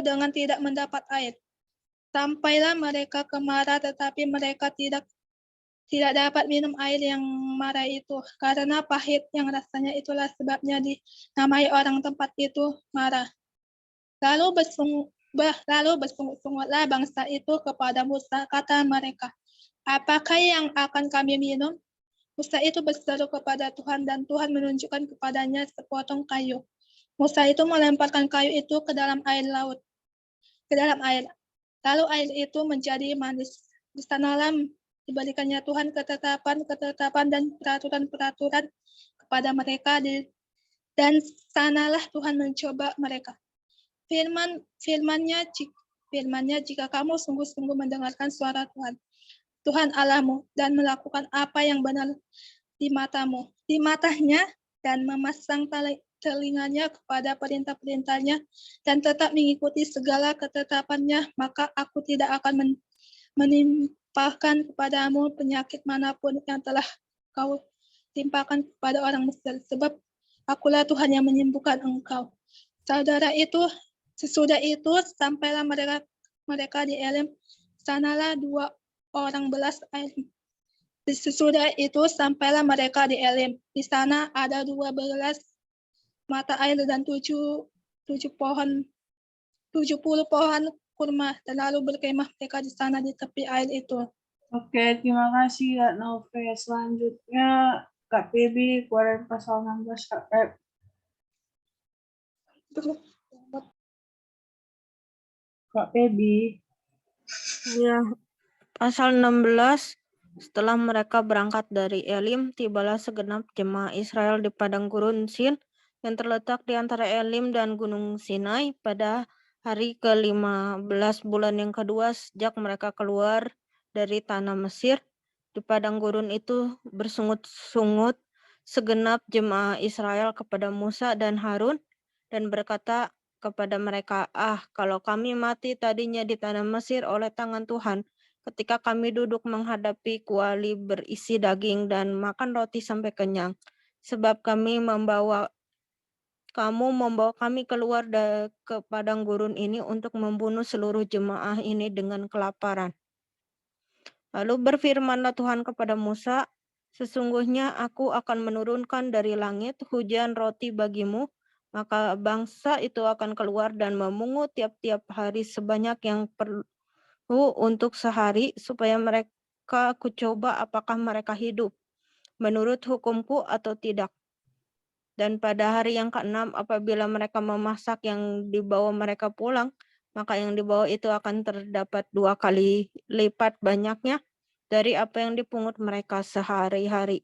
dengan tidak mendapat air. Sampailah mereka ke Mara, tetapi mereka tidak dapat minum air yang Mara itu, karena pahit yang rasanya. Itulah sebabnya dinamai orang tempat itu Mara. Lalu bersungut-sungutlah bangsa itu kepada Musa, kata mereka, apakah yang akan kami minum? Musa itu berseru kepada Tuhan, dan Tuhan menunjukkan kepadanya sepotong kayu. Musa itu melemparkan kayu itu ke dalam air. Lalu air itu menjadi manis. Di sanalah diberikannya Tuhan ketetapan dan peraturan-peraturan kepada mereka, dan sanalah Tuhan mencoba mereka. Firman-Nya, jika kamu sungguh-sungguh mendengarkan suara Tuhan Allahmu, dan melakukan apa yang benar di matanya, dan memasang telinganya kepada perintah-perintahnya, dan tetap mengikuti segala ketetapannya, maka aku tidak akan menimpakan kepadamu penyakit manapun yang telah kau timpakan kepada orang Mesir, sebab akulah Tuhan yang menyembuhkan engkau. Sesudah itu sampailah mereka di Elim, sanalah 12 air. Sesudah itu sampailah mereka di Elim. Di sana ada 12 mata air dan 70 pohon kurma, dan lalu berkemah mereka di sana di tepi air itu. Oke, terima kasih Kak Nove. Selanjutnya Kak Pebi, keluaran pasal 16 Kak Pep. Kak Pebi. Ya, pasal 16. Setelah mereka berangkat dari Elim, tibalah segenap jemaah Israel di padang gurun Sin yang terletak di antara Elim dan Gunung Sinai pada hari ke-15 bulan yang kedua sejak mereka keluar dari tanah Mesir. Di padang gurun itu bersungut-sungut segenap jemaah Israel kepada Musa dan Harun dan berkata kepada mereka, kalau kami mati tadinya di tanah Mesir oleh tangan Tuhan, ketika kami duduk menghadapi kuali berisi daging dan makan roti sampai kenyang, sebab kamu membawa kami keluar ke padang gurun ini untuk membunuh seluruh jemaah ini dengan kelaparan. Lalu berfirmanlah Tuhan kepada Musa, sesungguhnya aku akan menurunkan dari langit hujan roti bagimu, maka bangsa itu akan keluar dan memungut tiap-tiap hari sebanyak yang perlu untuk sehari, supaya mereka kucoba apakah mereka hidup menurut hukumku atau tidak. Dan pada hari yang ke-6 apabila mereka memasak yang dibawa mereka pulang, maka yang dibawa itu akan terdapat 2 kali lipat banyaknya dari apa yang dipungut mereka sehari-hari.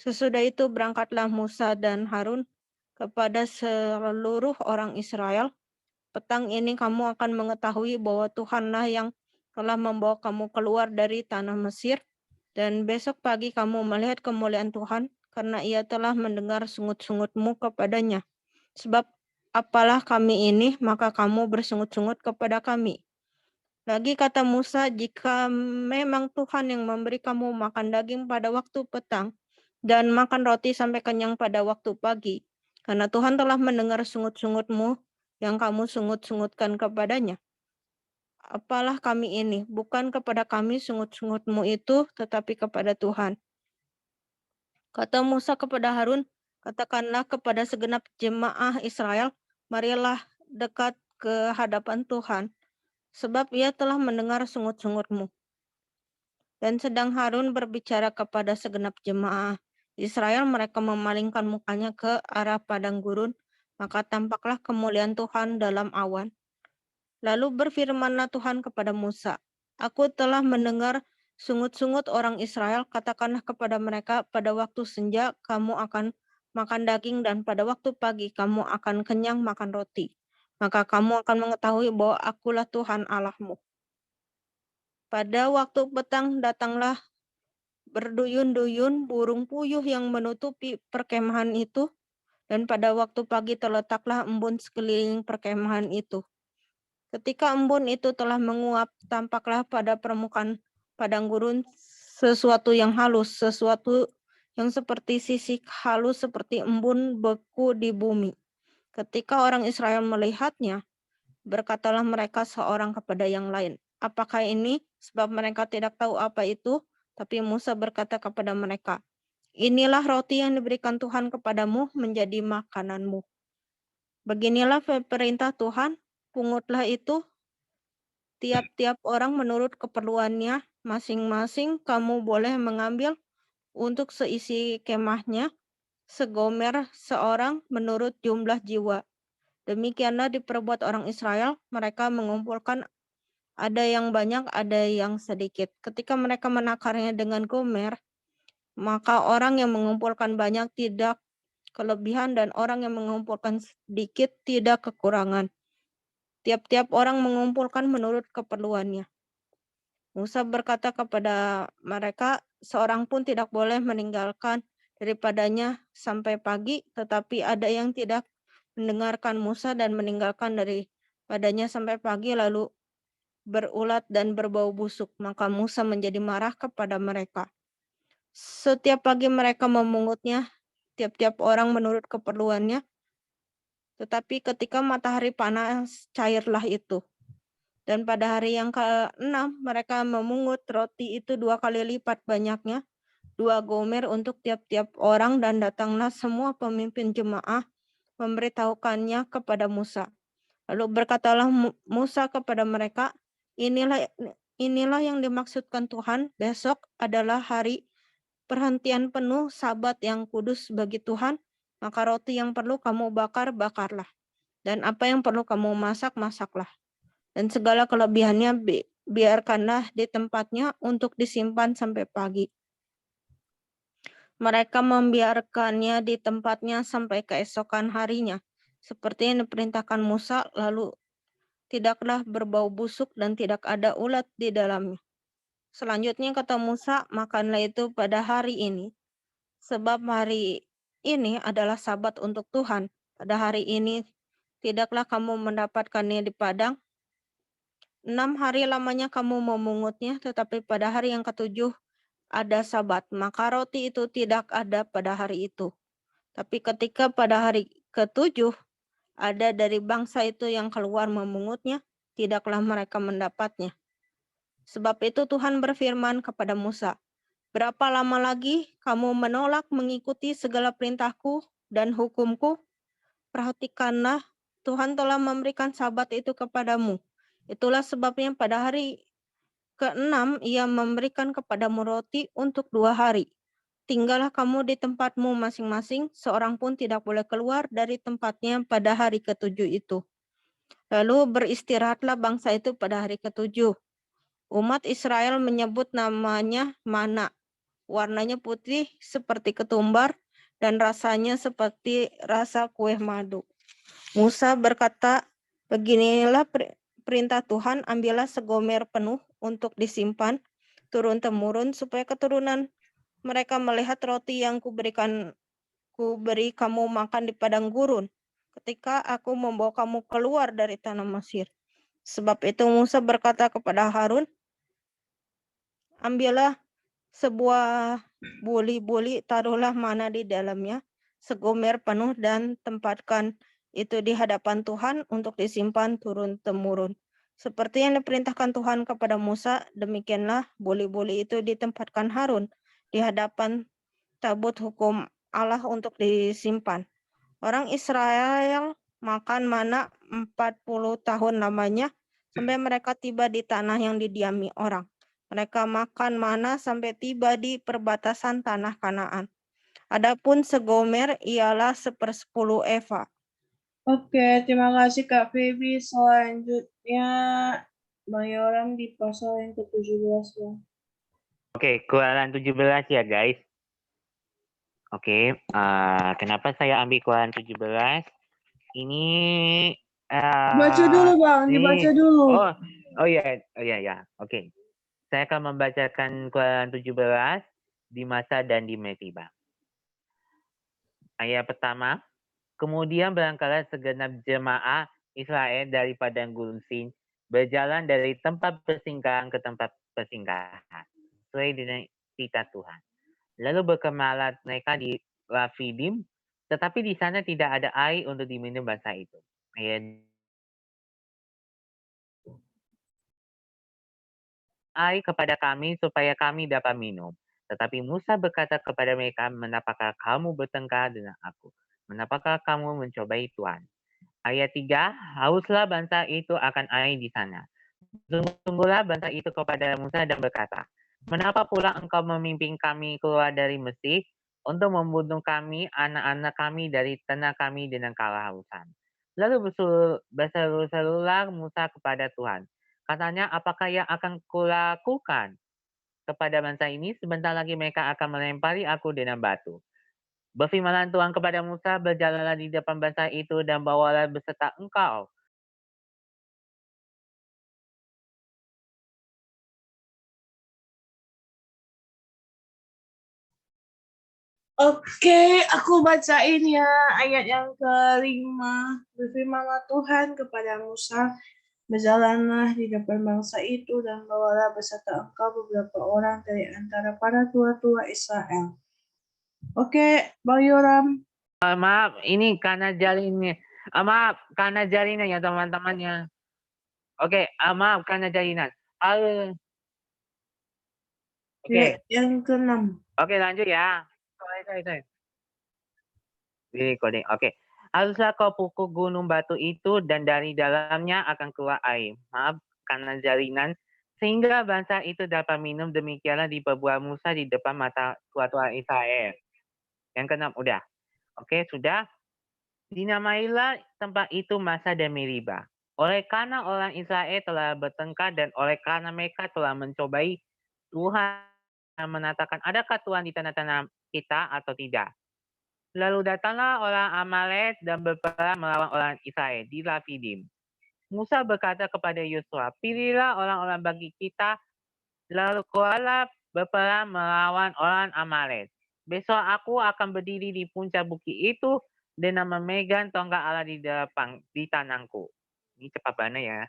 Sesudah itu berangkatlah Musa dan Harun kepada seluruh orang Israel. Petang ini kamu akan mengetahui bahwa Tuhanlah yang telah membawa kamu keluar dari tanah Mesir, dan besok pagi kamu melihat kemuliaan Tuhan, karena ia telah mendengar sungut-sungutmu kepadanya. Sebab apalah kami ini, maka kamu bersungut-sungut kepada kami. Lagi kata Musa, jika memang Tuhan yang memberi kamu makan daging pada waktu petang, dan makan roti sampai kenyang pada waktu pagi, karena Tuhan telah mendengar sungut-sungutmu yang kamu sungut-sungutkan kepadanya. Apalah kami ini, bukan kepada kami sungut-sungutmu itu, tetapi kepada Tuhan. Kata Musa kepada Harun, katakanlah kepada segenap jemaah Israel, marilah dekat ke hadapan Tuhan, sebab ia telah mendengar sungut-sungutmu. Dan sedang Harun berbicara kepada segenap jemaah Israel, mereka memalingkan mukanya ke arah padang gurun, maka tampaklah kemuliaan Tuhan dalam awan. Lalu berfirmanlah Tuhan kepada Musa, aku telah mendengar sungut-sungut orang Israel, katakanlah kepada mereka, pada waktu senja kamu akan makan daging dan pada waktu pagi kamu akan kenyang makan roti. Maka kamu akan mengetahui bahwa akulah Tuhan Allahmu. Pada waktu petang datanglah berduyun-duyun burung puyuh yang menutupi perkemahan itu, dan pada waktu pagi terletaklah embun sekeliling perkemahan itu. Ketika embun itu telah menguap, tampaklah pada permukaan padang gurun sesuatu yang halus, sesuatu yang seperti sisik halus seperti embun beku di bumi. Ketika orang Israel melihatnya, berkatalah mereka seorang kepada yang lain, apakah ini? Sebab mereka tidak tahu apa itu. Tapi Musa berkata kepada mereka, inilah roti yang diberikan Tuhan kepadamu menjadi makananmu. Beginilah perintah Tuhan, pungutlah itu tiap-tiap orang menurut keperluannya, masing-masing kamu boleh mengambil untuk seisi kemahnya, segomer seorang menurut jumlah jiwa. Demikianlah diperbuat orang Israel, mereka mengumpulkan ada yang banyak, ada yang sedikit. Ketika mereka menakarnya dengan gomer, maka orang yang mengumpulkan banyak tidak kelebihan dan orang yang mengumpulkan sedikit tidak kekurangan. Tiap-tiap orang mengumpulkan menurut keperluannya. Musa berkata kepada mereka, seorang pun tidak boleh meninggalkan daripadanya sampai pagi, tetapi ada yang tidak mendengarkan Musa dan meninggalkan daripadanya sampai pagi, lalu berulat dan berbau busuk. Maka Musa menjadi marah kepada mereka. Setiap pagi mereka memungutnya, tiap-tiap orang menurut keperluannya, tetapi ketika matahari panas, cairlah itu. Dan pada hari yang ke-6, mereka memungut roti itu 2 kali lipat banyaknya, 2 gomer untuk tiap-tiap orang, dan datanglah semua pemimpin jemaah memberitahukannya kepada Musa. Lalu berkatalah Musa kepada mereka, inilah yang dimaksudkan Tuhan, besok adalah hari perhentian penuh, Sabat yang kudus bagi Tuhan, maka roti yang perlu kamu bakar, bakarlah. Dan apa yang perlu kamu masak, masaklah. Dan segala kelebihannya biarkanlah di tempatnya untuk disimpan sampai pagi. Mereka membiarkannya di tempatnya sampai keesokan harinya, seperti yang diperintahkan Musa, lalu tidaklah berbau busuk dan tidak ada ulat di dalamnya. Selanjutnya kata Musa, makanlah itu pada hari ini, sebab hari ini adalah Sabat untuk Tuhan. Pada hari ini tidaklah kamu mendapatkannya di padang. 6 hari lamanya kamu memungutnya, tetapi pada hari yang ke-7 ada Sabat, maka roti itu tidak ada pada hari itu. Tapi ketika pada hari ke-7 ada dari bangsa itu yang keluar memungutnya, tidaklah mereka mendapatnya. Sebab itu Tuhan berfirman kepada Musa, berapa lama lagi kamu menolak mengikuti segala perintahku dan hukumku? Perhatikanlah, Tuhan telah memberikan Sabat itu kepadamu. Itulah sebabnya pada hari ke-6 ia memberikan kepadamu roti untuk 2 hari. Tinggallah kamu di tempatmu masing-masing, seorang pun tidak boleh keluar dari tempatnya pada hari ke-7 itu. Lalu beristirahatlah bangsa itu pada hari ke-7. Umat Israel menyebut namanya mana. Warnanya putih seperti ketumbar dan rasanya seperti rasa kue madu. Musa berkata, beginilah perintah Tuhan, ambillah segomer penuh untuk disimpan turun-temurun supaya keturunan mereka melihat roti yang kuberi kamu makan di padang gurun ketika aku membawa kamu keluar dari tanah Mesir. Sebab itu Musa berkata kepada Harun, ambillah sebuah buli-buli, taruhlah mana di dalamnya, segomer penuh, dan tempatkan itu di hadapan Tuhan untuk disimpan turun-temurun. Seperti yang diperintahkan Tuhan kepada Musa, demikianlah buli-buli itu ditempatkan Harun di hadapan tabut hukum Allah untuk disimpan. Orang Israel makan mana 40 tahun lamanya sampai mereka tiba di tanah yang didiami orang. Mereka makan mana sampai tiba di perbatasan tanah Kanaan. Adapun segomer ialah 1/10 eva. Oke, terima kasih Kak Feby. Selanjutnya Bang Yoram di pasal yang ke-17 ya. Oke, Keluaran 17 ya guys. Oke, kenapa saya ambil Keluaran 17? Ini Baca dulu Bang, ini dibaca dulu. oh ya. Oke. Saya akan membacakan Keluaran 17 di Masa dan di Meriba. Ayat pertama, kemudian berangkatlah segenap jemaah Israel dari padang gurun Sin, berjalan dari tempat persinggahan ke tempat persinggahan, sesuai dengan titah Tuhan. Lalu berkemalah mereka di Rafidim, tetapi di sana tidak ada air untuk diminum bangsa itu. Air kepada kami supaya kami dapat minum. Tetapi Musa berkata kepada mereka, "Menapakah kamu bertengkar dengan aku? Menapakah kamu mencobai Tuhan?" Ayat 3, hauslah bangsa itu akan air di sana. Sungguhlah bangsa itu kepada Musa dan berkata, "Mengapa pula engkau memimpin kami keluar dari Mesir untuk membunuh kami, anak-anak kami dari tanah kami dengan kehausan?" Lalu berseru-serulah Musa kepada Tuhan. Katanya, "Apakah yang akan kulakukan kepada bangsa ini? Sebentar lagi mereka akan melempari aku dengan batu." Berfirmanlah Tuhan kepada Musa, "Berjalanlah di depan bangsa itu dan bawalah beserta engkau Oke, aku bacain ya ayat yang ke-5. Berfirmanlah Tuhan kepada Musa, berjalanlah di depan bangsa itu dan bawalah beserta engkau beberapa orang dari antara para tua-tua Israel. Oke, Bang Yoram. maaf, ini karena jaringan. Maaf, karena jaringan ya teman-temannya. Oke, maaf karena jaringan. Oke, Yang ke-6. oke lanjut ya. Sorry. Ini coding. Oke. Haruslah kau pukul gunung batu itu dan dari dalamnya akan keluar air. Maaf karena jaringan. Sehingga bangsa itu dapat minum, demikianlah diperbuat Musa di depan mata tua-tua Israel. Yang ke-6 udah. Oke, sudah. Dinamailah tempat itu Masa dan Meriba. Oleh karena orang Israel telah bertengkar dan oleh karena mereka telah mencobai Tuhan menatakan, adakah Tuhan di tanah-tanah kita atau tidak? Lalu datanglah orang Amalek dan berperang melawan orang Israel di Rafidim. Musa berkata kepada Yosua, pilihlah orang-orang bagi kita, lalu keluarlah berperang melawan orang Amalek. Besok aku akan berdiri di puncak bukit itu dan memegang tongkat Allah di tanganku. Ini cepat banget ya.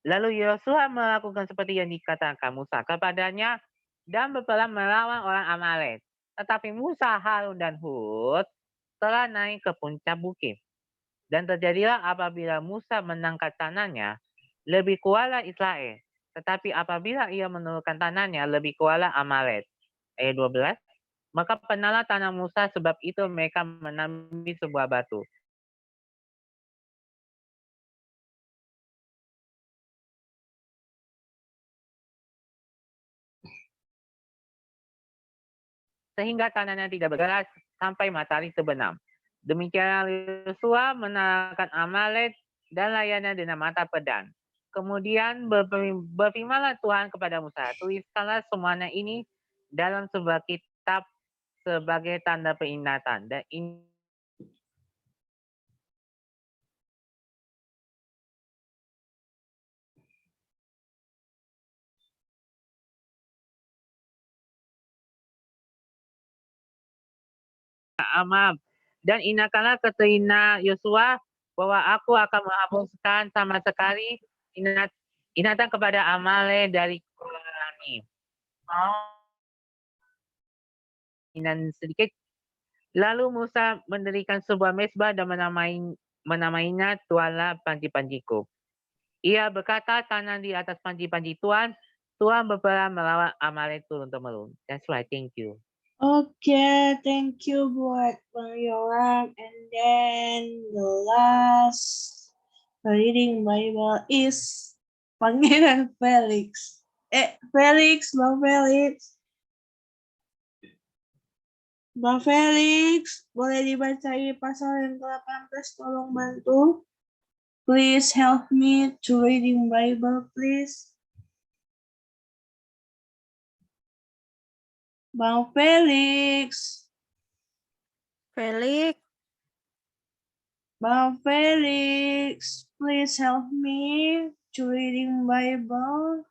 Lalu Yosua melakukan seperti yang dikatakan Musa kepadanya dan berperang melawan orang Amalek. Tetapi Musa, Harun, dan Hud telah naik ke puncak bukit. Dan terjadilah apabila Musa menangkap tanahnya, lebih kuatlah Israel. Tetapi apabila ia menurunkan tanahnya, lebih kuatlah Amalek. Ayat 12. Maka penalah tanah Musa, sebab itu mereka menambil sebuah batu. Sehingga tanahnya tidak bergerak sampai matahari terbenam. Demikianlah Yosua mengalahkan Amalek dan layannya dengan mata pedang. Kemudian berfirmanlah Tuhan kepada Musa, tuliskanlah semuanya ini dalam sebuah kitab sebagai tanda peringatan. Dan ini maaf. Dan ingatkanlah kepada Yosua bahwa aku akan menghapuskan sama sekali ingatan kepada Amalek dari kami. Dan sedikit. Lalu Musa mendirikan sebuah mezbah dan menamainya Tuhanlah panji-panjiku. Ia berkata, tanah di atas panji-panji Tuhan berperang melawan Amalek turun-temurun. That's why, thank you. Oke, thank you buat Bang Yoram. And then the last reading Bible is Pangeran Felix. Felix, Bang Felix. Bang Felix, boleh dibacain pasal yang ke-18, tolong bantu. Please help me to reading Bible, please. Bang Felix. Felix, Bang Felix, please help me to reading Bible.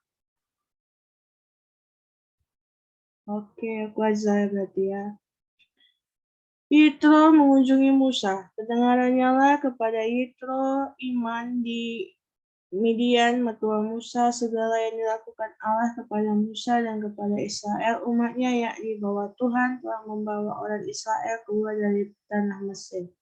Oke, aku aja berarti ya. Yitro mengunjungi Musa. Kedengarannya lah kepada Yitro iman di Midian, mertua Musa, segala yang dilakukan Allah kepada Musa dan kepada Israel umatnya, yakni bahwa Tuhan telah membawa orang Israel keluar dari tanah Mesir.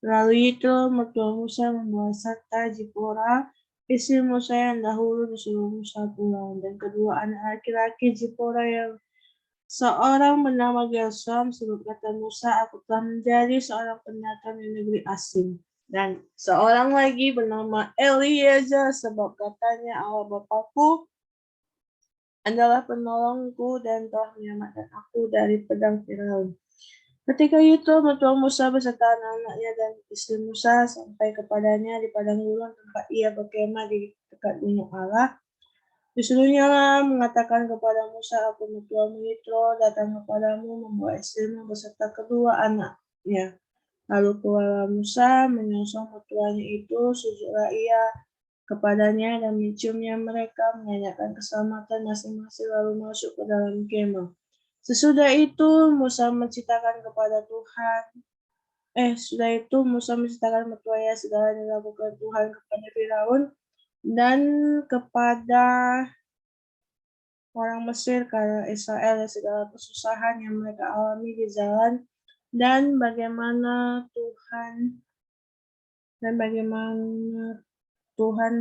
Lalu Yitro, mertua Musa, membawa serta Zipora, istri Musa yang dahulu disuruh Musa pulang, dan kedua anak laki-laki Zipora yang seorang bernama Gersom, sebab kata Musa, aku telah menjadi seorang pendatang di negeri asing. Dan seorang lagi bernama Eliezer, sebab katanya Allah Bapakku adalah penolongku dan telah menyelamatkan aku dari pedang Firaun. Ketika itu, mertua Musa beserta anak-anaknya dan istri Musa sampai kepadanya di padang gurun tempat ia berkemah di dekat gunung Allah. Disuruhnya lah mengatakan kepada Musa, aku mertuamu Yitro datang kepadamu membawa istrimu beserta kedua anaknya. Lalu keluarlah Musa menyongsong mertuanya itu, sujudlah ia kepadanya dan menciumnya mereka, menyanyikan keselamatan masing-masing lalu masuk ke dalam kemah. Sesudah itu Musa menceritakan kepada Tuhan, sesudah itu Musa menceritakan mertuanya segala yang dilakukan Tuhan kepada Firaun dan kepada orang Mesir karena Israel dan segala kesusahan yang mereka alami di jalan dan bagaimana Tuhan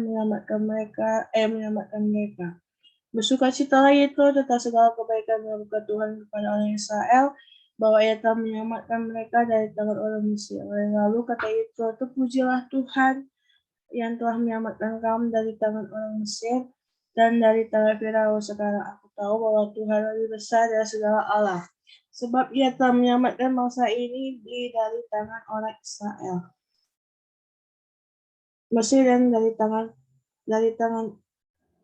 menyelamatkan mereka. Bersukacitalah itu tentang segala kebaikan yang dilakukan Tuhan kepada orang Israel, bahwa ia telah menyelamatkan mereka dari tangan orang Mesir. Lalu kata itu, terpujilah Tuhan yang telah menyelamatkan kamu dari tangan orang Mesir dan dari tangan Firaun. Sekarang aku tahu bahwa Tuhan lebih besar dari segala Allah, sebab ia telah menyelamatkan bangsa ini dari tangan orang Israel Mesir dan dari tangan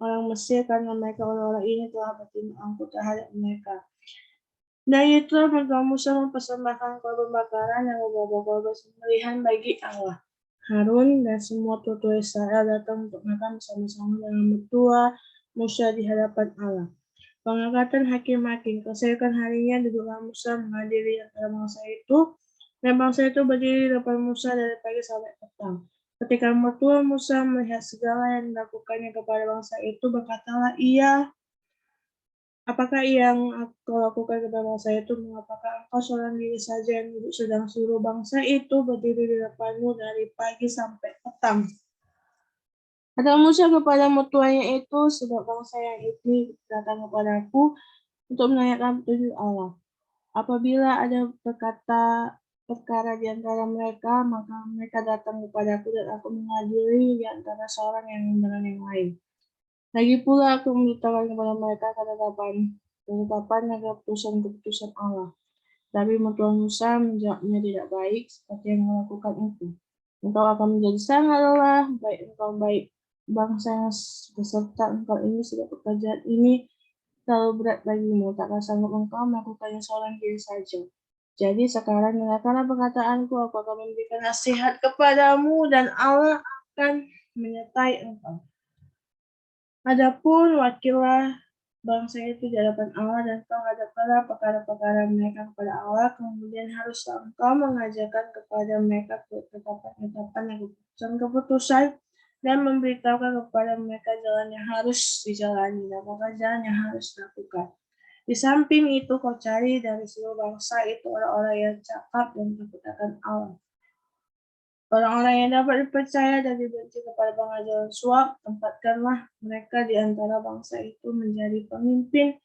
orang Mesir, karena mereka orang-orang ini telah bertindak angkuh terhadap mereka. Dan itu mereka Musa mempersembahkan korban bakaran yang membawa korban sembelihan bagi Allah. Harun dan semua tutua Israel datang untuk makan bersama-sama dengan mertua Musa di hadapan Allah. Pengangkatan hakim-hakim, keesokan harinya duduklah Musa menghadiri antara bangsa itu, dan bangsa itu berdiri di depan Musa dari pagi sampai petang. Ketika mertua Musa melihat segala yang dilakukannya kepada bangsa itu, berkatalah ia, apakah yang kau lakukan kepada bangsa itu? Mengapakah engkau seorang diri saja yang duduk sedang suruh bangsa itu berdiri di depanmu dari pagi sampai petang? Kata Musa kepada mertuanya itu, sebab bangsa yang ini datang kepadaku untuk menanyakan petunjuk Allah. Apabila ada perkara di antara mereka, maka mereka datang kepadaku dan aku mengadili di antara seorang yang dengan yang lain. Lagi pula aku memberitahukan kepada mereka ketetapan dan keputusan-keputusan Allah. Tapi mertua Musa menjawabnya tidak baik seperti yang melakukan itu. Engkau akan menjadi sangat lelah, baik bangsa yang beserta engkau ini sudah pekerjaan ini terlalu berat bagimu, takkan sanggup engkau melakukannya seorang diri saja. Jadi sekarang dengarkanlah perkataanku, aku akan memberikan nasihat kepadamu dan Allah akan menyertai engkau. Adapun wakillah bangsa itu di hadapan Allah dan kau hadapkanlah perkara-perkara mereka kepada Allah, kemudian haruslah engkau mengajarkan kepada mereka ketetapan-ketetapan dan keputusan dan memberitahukan kepada mereka jalan yang harus dijalani dan pekerjaan yang harus dilakukan. Di samping itu kau cari dari seluruh bangsa itu orang-orang yang cakap dan takut akan Allah. Orang-orang yang dapat dipercaya dan dibenci kepada pengajaran suap, tempatkanlah mereka di antara bangsa itu menjadi pemimpin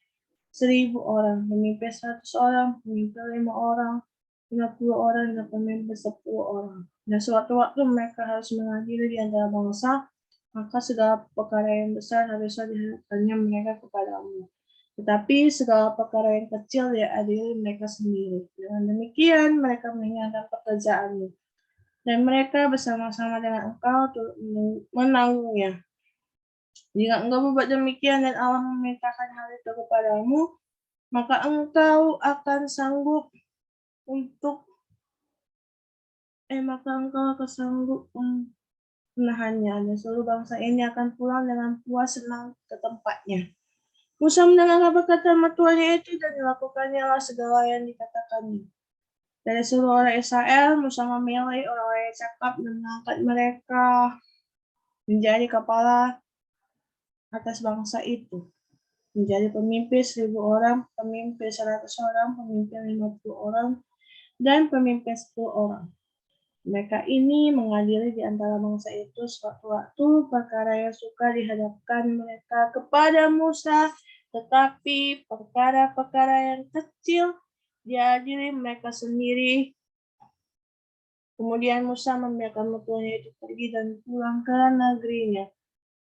1000 orang, pemimpin 100 orang, pemimpin 5 orang, 50 orang, dan pemimpin 10 orang. Dan sewaktu-waktu mereka harus mengadili di antara bangsa, maka segala perkara yang besar harusnya dihadapkannya mereka kepadamu. Tetapi segala perkara yang kecil dia adili mereka sendiri. Dengan demikian mereka meninggalkan pekerjaanmu. Dan mereka bersama-sama dengan engkau turut menanggungnya. Jika engkau berbuat demikian dan Allah memerintahkan hal itu kepadamu, maka engkau akan sanggup menahannya, dan seluruh bangsa ini akan pulang dengan puas senang ke tempatnya. Musa mendengar perkataan mertuanya itu dan dilakukannya segala yang dikatakannya. Dari seluruh orang Israel, Musa memilih orang-orang yang cakap dan mengangkat mereka menjadi kepala atas bangsa itu. Menjadi pemimpin 1000 orang, pemimpin 100 orang, pemimpin 50 orang, dan pemimpin 10 orang. Mereka ini mengadili di antara bangsa itu sewaktu-waktu perkara yang suka dihadapkan mereka kepada Musa, tetapi perkara-perkara yang kecil diadili mereka sendiri. Kemudian Musa membiarkan mertuanya itu pergi dan pulang ke negerinya.